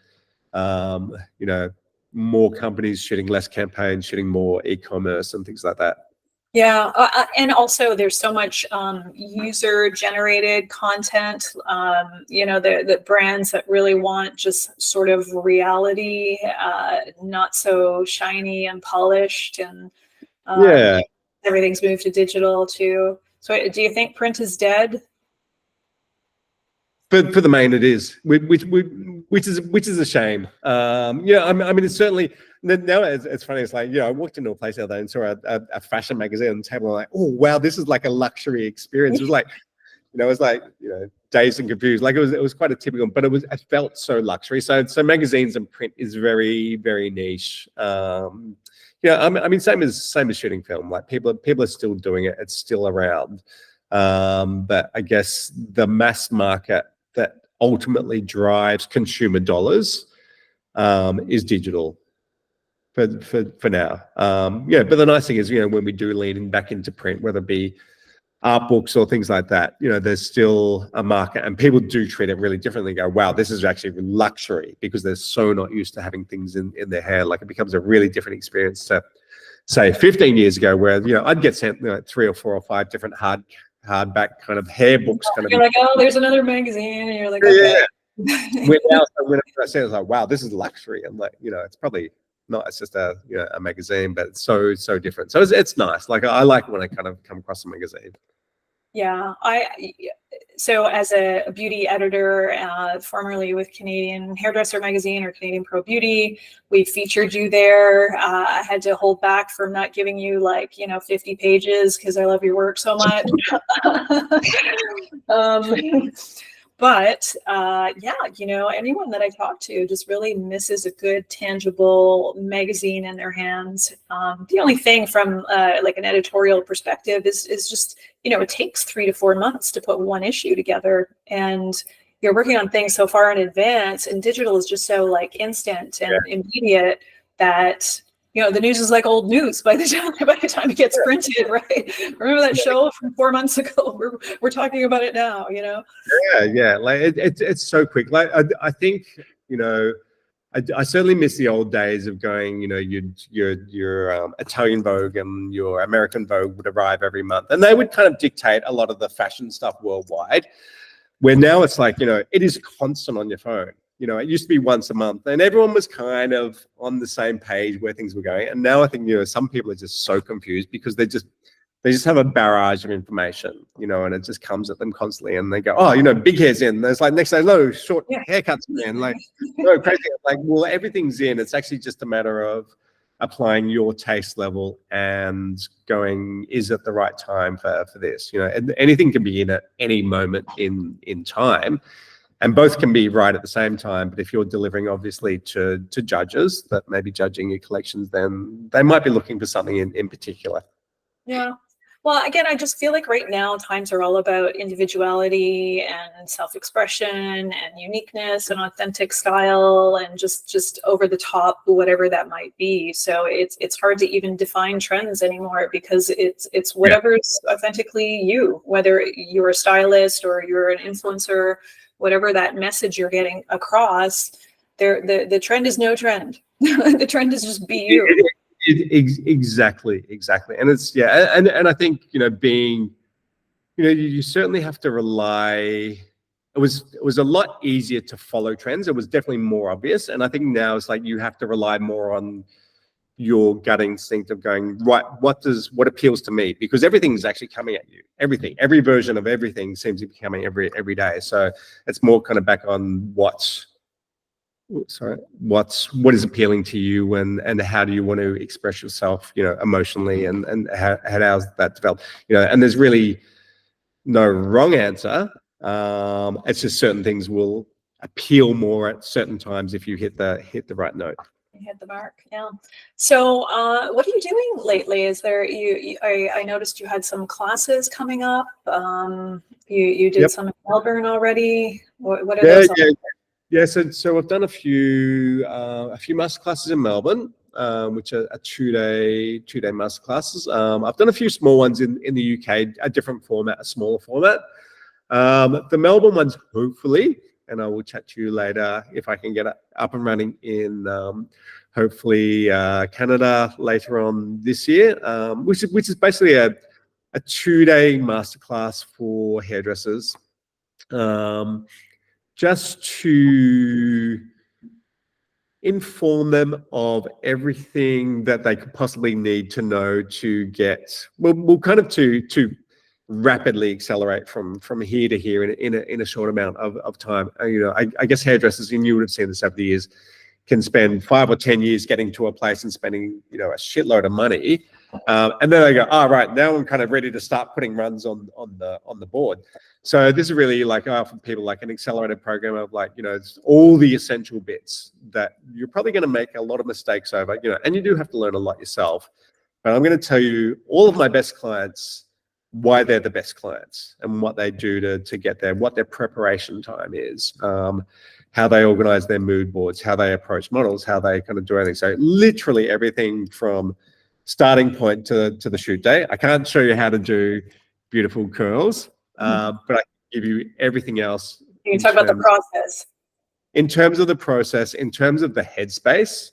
You know, more companies shooting less campaigns, shooting more e-commerce and things like that. Yeah, and also there's so much user-generated content. You know, the brands that really want just sort of reality, not so shiny and polished, and everything's moved to digital too. So, do you think print is dead? For the main, it is, which is a shame. I mean, it's certainly now. It's funny. It's like, I walked into a place the other day and saw a fashion magazine on the table. I'm like, oh wow, this is like a luxury experience. It was like, it was like, dazed and confused. Like it was quite a typical, but it felt so luxury. So magazines and print is very, very niche. I mean, same as shooting film. Like people are still doing it. It's still around. But I guess the mass market that ultimately drives consumer dollars is digital for now. But the nice thing is, when we do lean back into print, whether it be art books or things like that, there's still a market, and people do treat it really differently. Go, wow, this is actually luxury, because they're so not used to having things in their hand. Like, it becomes a really different experience to, say, 15 years ago, where I'd get sent 3 or 4 or 5 different hardback kind of hair books. You're like, oh, there's another magazine, and you're like, okay. When I say, I was like, wow, this is luxury, and like, it's probably not. It's just a magazine, but it's so different. So it's nice. Like, I like when I kind of come across a magazine. Yeah, so as a beauty editor, formerly with Canadian Hairdresser Magazine or Canadian Pro Beauty, we featured you there. I had to hold back from not giving you 50 pages because I love your work so much. But yeah, anyone that I talk to just really misses a good, tangible magazine in their hands. The only thing from like an editorial perspective is just, it takes 3 to 4 months to put one issue together, and you're working on things so far in advance, and digital is just so like instant and immediate that the news is like old news by the time it gets printed, right? Remember that show from 4 months ago? We're talking about it now, Yeah. Like, it's so quick. Like, I think, I certainly miss the old days of going, your Italian Vogue and your American Vogue would arrive every month, and they would kind of dictate a lot of the fashion stuff worldwide. Where now it's like, it is constant on your phone. It used to be once a month, and everyone was kind of on the same page where things were going. And now I think, some people are just so confused because they just have a barrage of information, and it just comes at them constantly. And they go, oh, big hair's in. There's like next day, no, short haircuts in. Like, no, crazy. Like, well, everything's in. It's actually just a matter of applying your taste level and going, is it the right time for this? And anything can be in at any moment in time. And both can be right at the same time. But if you're delivering, obviously, to judges that may be judging your collections, then they might be looking for something in particular. Yeah. Well, again, I just feel like right now times are all about individuality and self-expression and uniqueness and authentic style and just over the top, whatever that might be. So it's hard to even define trends anymore because it's whatever's authentically you, whether you're a stylist or you're an influencer, whatever that message you're getting across. The trend is no trend. The trend is just be you. Exactly. And it's, and I think, being, you certainly have to rely. It was a lot easier to follow trends. It was definitely more obvious. And I think now it's like you have to rely more on your gut instinct of going, right, what appeals to me? Because everything's actually coming at you. Every version of everything seems to be coming every day. So it's more kind of back on what is appealing to you and how do you want to express yourself, emotionally and how's that developed, and there's really no wrong answer. It's just certain things will appeal more at certain times if you hit the right note. You hit the mark. Yeah. So what are you doing lately? Is there I noticed you had some classes coming up. You did some in Melbourne already. What are those? Yeah, so I've done a few master classes in Melbourne, which are two-day master classes. I've done a few small ones in the UK, a different format, a smaller format. The Melbourne ones, hopefully, and I will chat to you later if I can get it up and running in hopefully Canada later on this year, which is basically a 2-day masterclass for hairdressers. Just to inform them of everything that they could possibly need to know to get, well, kind of to rapidly accelerate from here to here in a short amount of time. I guess hairdressers, and you would have seen this over the years, can spend 5 or 10 years getting to a place and spending, a shitload of money. And then they go, right, now I'm kind of ready to start putting runs on the board. So this is really like for people like an accelerated program of like, it's all the essential bits that you're probably going to make a lot of mistakes over, and you do have to learn a lot yourself. But I'm going to tell you all of my best clients, why they're the best clients and what they do to get there, what their preparation time is, how they organize their mood boards, how they approach models, how they kind of do everything. So literally everything from starting point to the shoot day. I can't show you how to do, beautiful curls, but I can give you everything else. You can talk about the process. In terms of the process, in terms of the headspace,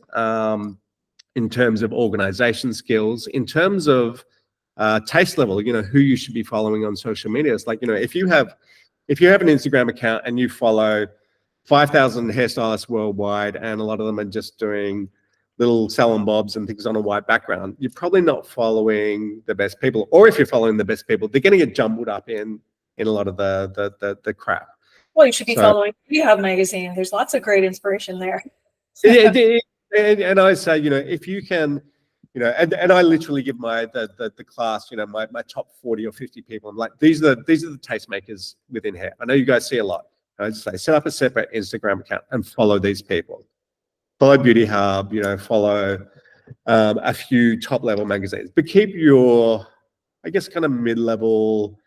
in terms of organization skills, in terms of taste level, who you should be following on social media. It's like, if you have an Instagram account and you follow 5,000 hairstylists worldwide, and a lot of them are just doing little salon bobs and things on a white background, you're probably not following the best people. Or if you're following the best people, they're going to get jumbled up in a lot of the crap. Well, you should be following Rehab magazine. There's lots of great inspiration there. And I say, if you can, and I literally give the class, my top 40 or 50 people. I'm like, these are the tastemakers within hair. I know you guys see a lot. I just say, set up a separate Instagram account and follow these people. Follow Beauty Hub, follow a few top level magazines, but keep your, I guess, kind of mid-level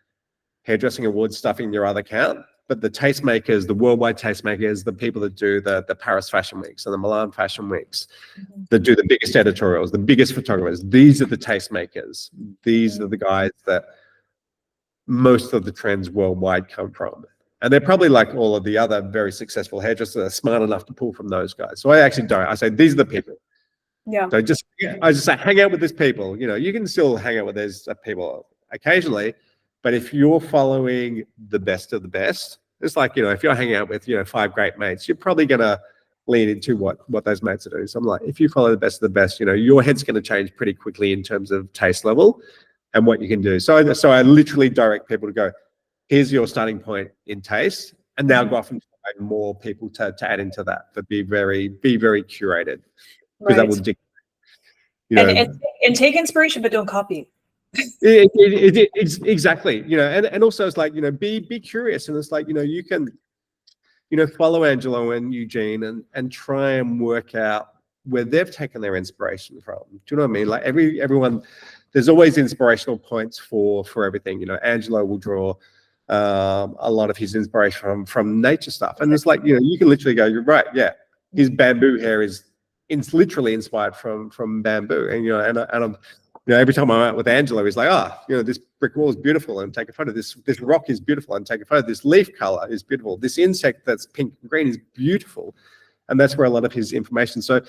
hairdressing awards stuff in your other account. But the tastemakers, the worldwide tastemakers, the people that do the Paris Fashion Weeks and the Milan Fashion Weeks, that do the biggest editorials, the biggest photographers, these are the tastemakers. These are the guys that most of the trends worldwide come from. And they're probably like all of the other very successful hairdressers that are smart enough to pull from those guys. So I actually don't. I say, these are the people. Yeah. So I just say, hang out with these people. You can still hang out with these people occasionally, but if you're following the best of the best, it's like, if you're hanging out with, 5 great mates, you're probably going to lean into what those mates are doing. So I'm like, if you follow the best of the best, your head's going to change pretty quickly in terms of taste level and what you can do. So I literally direct people to go, here's your starting point in taste, and now go off and find more people to add into that, but be very curated, because that will dictate. And take inspiration, but don't copy. It's exactly, and also it's like, be curious, and it's like, you can, follow Angelo and Eugene and try and work out where they've taken their inspiration from. Do you know what I mean? Like everyone, there's always inspirational points for everything. Angelo will draw a lot of his inspiration from nature stuff, and it's like, you can literally go, you're right, yeah, his bamboo hair is literally inspired from bamboo, and I'm every time I'm out with Angelo, he's like, this brick wall is beautiful, and take a photo. This rock is beautiful, and take a photo. This leaf color is beautiful. This insect that's pink and green is beautiful, and that's where a lot of his information. So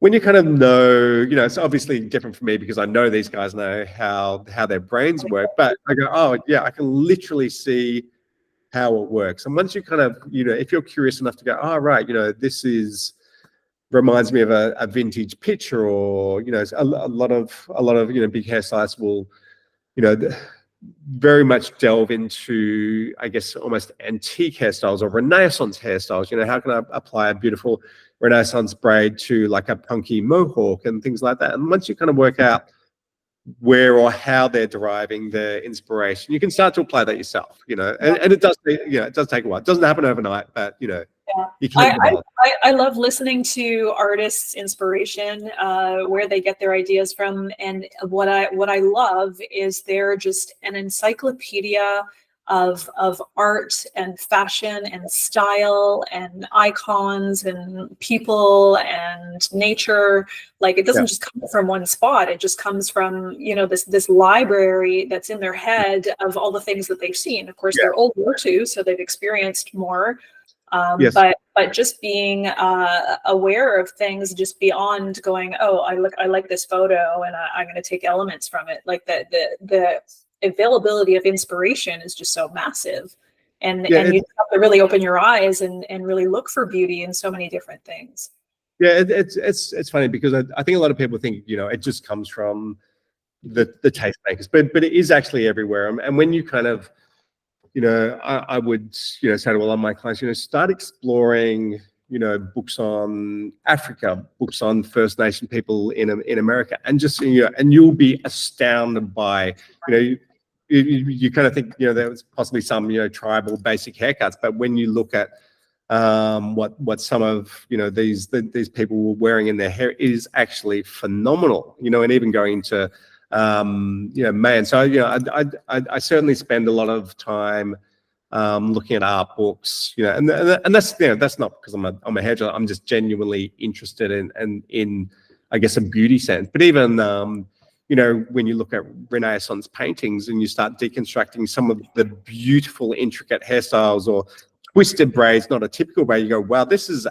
when you kind of know, it's obviously different for me because I know these guys know how their brains work, but I go, oh yeah, I can literally see how it works. And once you kind of, if you're curious enough to go, oh right, this reminds me of a vintage picture, or a lot of big hairstylists will very much delve into, I guess, almost antique hairstyles or Renaissance hairstyles. How can I apply a beautiful Renaissance braid to like a punky mohawk and things like that? And once you kind of work out where or how they're deriving their inspiration, you can start to apply that yourself. And it does take a while. It doesn't happen overnight, but you can't. I love listening to artists' inspiration, where they get their ideas from, and what I love is they're just an encyclopedia of art and fashion and style and icons and people and nature. Like, it doesn't just come from one spot. It just comes from, this library that's in their head of all the things that they've seen. Of course, they're older too, so they've experienced more. But just being aware of things just beyond going, oh, I like this photo and I'm going to take elements from it. Like the availability of inspiration is just so massive, and you have to really open your eyes and really look for beauty in so many different things. Yeah, it's funny because I think a lot of people think it just comes from the tastemakers, but it is actually everywhere. And when you kind of I would, say to a lot of my clients, start exploring, books on Africa, books on First Nation people in America, and just, and you'll be astounded by, you kind of think, there was possibly some, tribal basic haircuts, but when you look at what some of, these people were wearing in their hair is actually phenomenal, and even going to, May. And so, I certainly spend a lot of time looking at art books, and that's, that's not because I'm a hairdresser. I'm just genuinely interested in I guess, a beauty sense. But even, you know, when you look at Renaissance paintings and you start deconstructing some of the beautiful, intricate hairstyles or twisted braids, not a typical braid, you go, wow, this is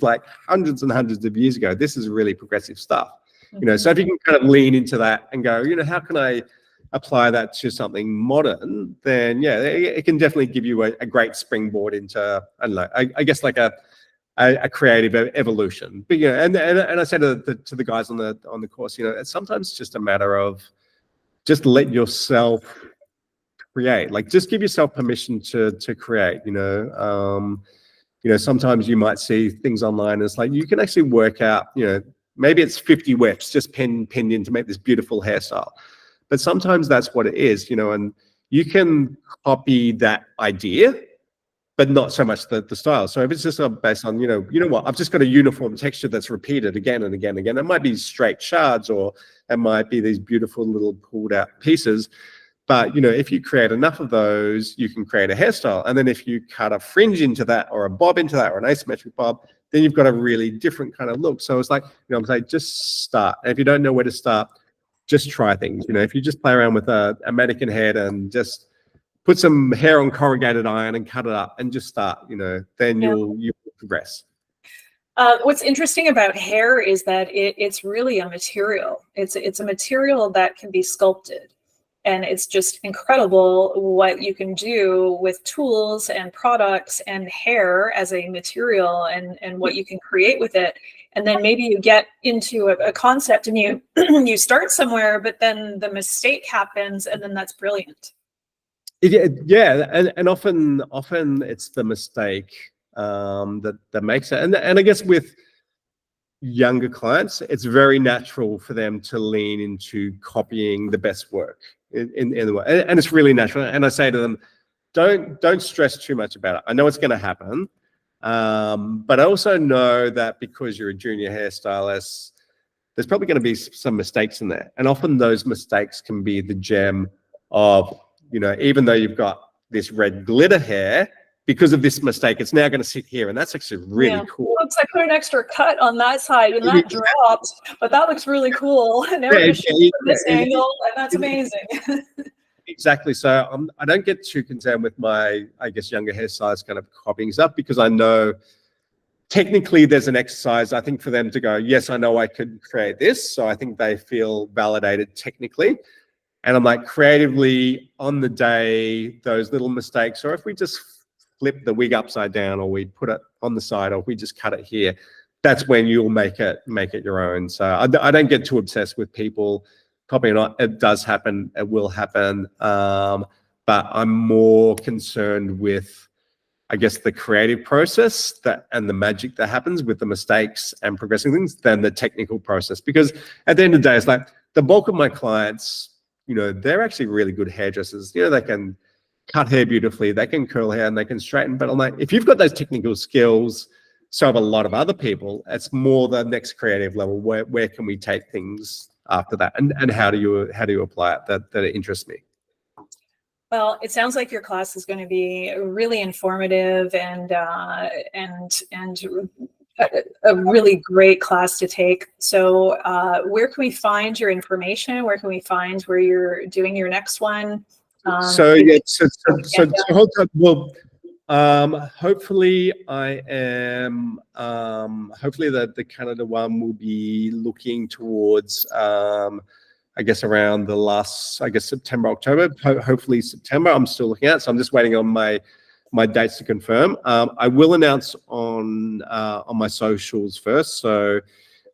like hundreds and hundreds of years ago. This is really progressive stuff. You know, so if you can kind of lean into that and go, you know, how can I apply that to something modern, then yeah, it can definitely give you a great springboard into, I don't know, I guess like a creative evolution. But you know, and I said to the guys on the course, you know, it's sometimes just a matter of just let yourself create. Like, just give yourself permission to create. You know, sometimes you might see things online, and it's like you can actually work out. You know, maybe it's 50 wefts just pinned in to make this beautiful hairstyle. But sometimes that's what it is, you know, and you can copy that idea, but not so much the style. So if it's just based on, you know what, I've just got a uniform texture that's repeated again and again and again. It might be straight shards, or it might be these beautiful little pulled out pieces. But, you know, if you create enough of those, you can create a hairstyle. And then if you cut a fringe into that, or a bob into that, or an asymmetric bob, then you've got a really different kind of look. So it's like, you know, I'm saying, just start. And if you don't know where to start, just try things. You know, if you just play around with a mannequin head and just put some hair on corrugated iron and cut it up and just start, you know, then you'll progress. What's interesting about hair is that it's really a material. It's a material that can be sculpted. And it's just incredible what you can do with tools and products and hair as a material, and what you can create with it. And then maybe you get into a concept and you you start somewhere, but then the mistake happens, and then that's brilliant. Yeah, and often it's the mistake that makes it. And I guess with younger clients, it's very natural for them to lean into copying the best work in the way, and it's really natural. And I say to them, don't stress too much about it. I know it's going to happen. But I also know that because you're a junior hairstylist, there's probably going to be some mistakes in there. And often those mistakes can be the gem of, you know, even though you've got this red glitter hair, because of this mistake, it's now going to sit here. And that's actually really cool. Oops, I put an extra cut on that side and that dropped, but that looks really cool. And now we're shooting from this angle, and that's amazing. Exactly. So I don't get too concerned with my, I guess, younger hairstylists kind of copying stuff, because I know technically there's an exercise, I think, for them to go, yes, I know I could create this. So I think they feel validated technically. And I'm like, creatively, on the day, those little mistakes, or if we just flip the wig upside down, or we put it on the side, or we just cut it here, that's when you'll make it your own. So I don't get too obsessed with people copying it. It does happen, it will happen, but I'm more concerned with, I guess, the creative process and the magic that happens with the mistakes and progressing things than the technical process. Because at the end of the day, it's like the bulk of my clients, you know, they're actually really good hairdressers. You know, they can cut hair beautifully, they can curl hair, and they can straighten. But I'm like, if you've got those technical skills, so have a lot of other people, it's more the next creative level. Where can we take things after that, and how do you apply it that it interests me? Well, it sounds like your class is going to be really informative and a really great class to take. So where can we find your information? Where can we find where you're doing your next one? Hopefully I am, hopefully the Canada one will be looking towards, I guess around the last, I guess September, October, hopefully September. I'm still looking at, so I'm just waiting on my dates to confirm. I will announce on my socials first. So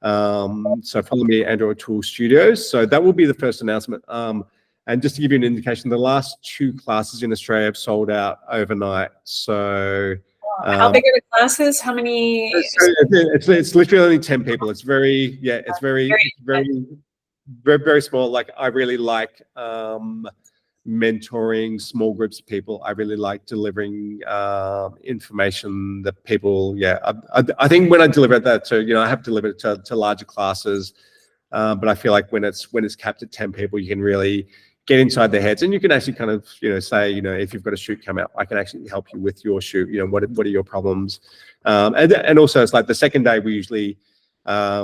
follow me, Andrew O'Toole Studios. So that will be the first announcement. And just to give you an indication, the last 2 classes in Australia have sold out overnight. So how big are the classes? How many? It's literally only 10 people. It's very small. Like, I really like mentoring small groups of people. I really like delivering information that people, I think when I deliver that to, you know, I have delivered it to larger classes, but I feel like when it's capped at 10 people, you can really get inside their heads, and you can actually kind of, you know, say, you know, if you've got a shoot come out, I can actually help you with your shoot. You know, what are your problems? And also, it's like the second day we usually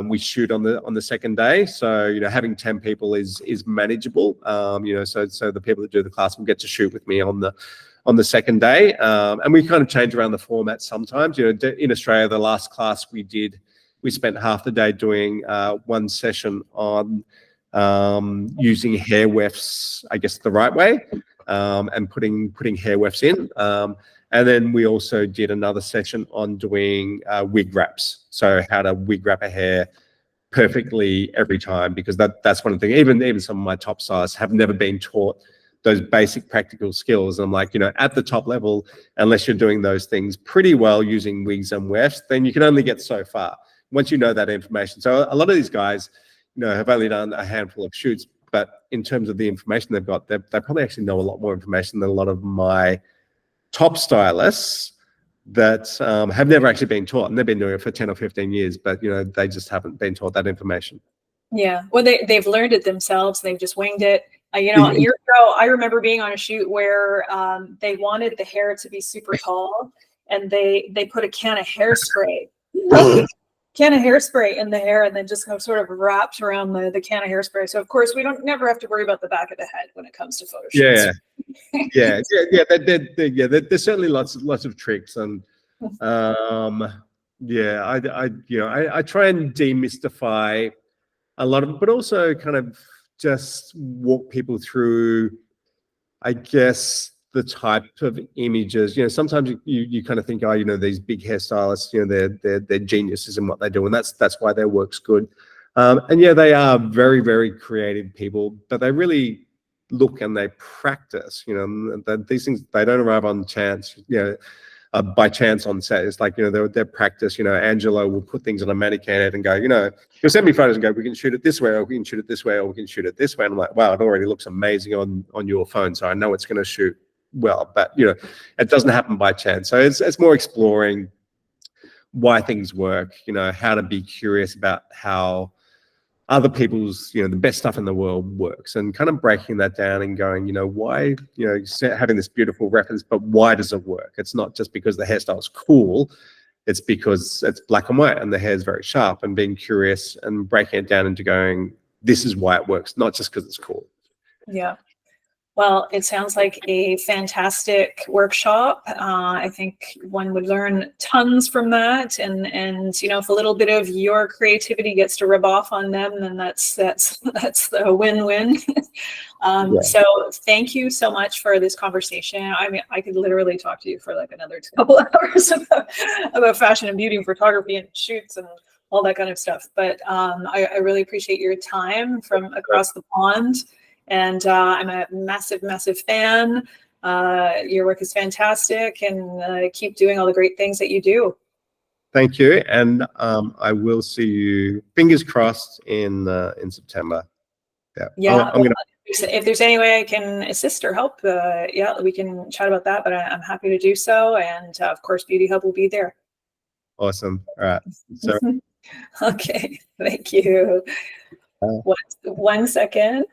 we shoot on the second day. So, you know, having 10 people is manageable. You know, so the people that do the class will get to shoot with me on the second day. And we kind of change around the format sometimes. You know, in Australia, the last class we spent half the day doing one session on using hair wefts, I guess, the right way, and putting hair wefts in. And then we also did another session on doing wig wraps. So how to wig wrap a hair perfectly every time, because that's one of the things. Even some of my top stylists have never been taught those basic practical skills. And I'm like, you know, at the top level, unless you're doing those things pretty well using wigs and wefts, then you can only get so far once you know that information. So a lot of these guys, you know, have only done a handful of shoots, but in terms of the information they've got, they probably actually know a lot more information than a lot of my top stylists that have never actually been taught, and they've been doing it for 10 or 15 years, but you know, they just haven't been taught that information. Yeah, well, they've learned it themselves. They've just winged it. You know, years ago, I remember being on a shoot where they wanted the hair to be super tall, and they put a can of hairspray in the hair, and then just sort of wrapped around the can of hairspray. So of course we never have to worry about the back of the head when it comes to photo shoots. Yeah. There's certainly lots of tricks, and yeah, I try and demystify a lot of, but also kind of just walk people through, I guess, the type of images. You know, sometimes you kind of think, oh, you know, these big hairstylists, you know, they're geniuses in what they do, and that's why their work's good. And yeah, they are very, very creative people, but they really look and they practice. You know, these things, they don't arrive on chance. You know, by chance on set. It's like, you know, their practice. You know, Angelo will put things on a mannequin head and go, you know, he'll send me photos and go, we can shoot it this way, or we can shoot it this way, or we can shoot it this way. And I'm like, wow, it already looks amazing on your phone, so I know it's going to shoot well. But you know, it doesn't happen by chance. So it's more exploring why things work. You know, how to be curious about how other people's, you know, the best stuff in the world works, and kind of breaking that down and going, you know, why, you know, having this beautiful reference, but why does it work? It's not just because the hairstyle is cool, it's because it's black and white and the hair is very sharp, and being curious and breaking it down into going, this is why it works, not just because it's cool. Yeah. Well, it sounds like a fantastic workshop. I think one would learn tons from that, and you know, if a little bit of your creativity gets to rub off on them, then that's the win-win. So thank you so much for this conversation. I mean, I could literally talk to you for like another couple hours about fashion and beauty and photography and shoots and all that kind of stuff. But I really appreciate your time from across the pond. And I'm a massive, massive fan. Your work is fantastic, and keep doing all the great things that you do. Thank you, and I will see you, fingers crossed, in September. Yeah. I'm gonna. If there's any way I can assist or help, yeah, we can chat about that. But I'm happy to do so, and of course, Beauty Hub will be there. Awesome. All right. So. Okay. Thank you. 1 second.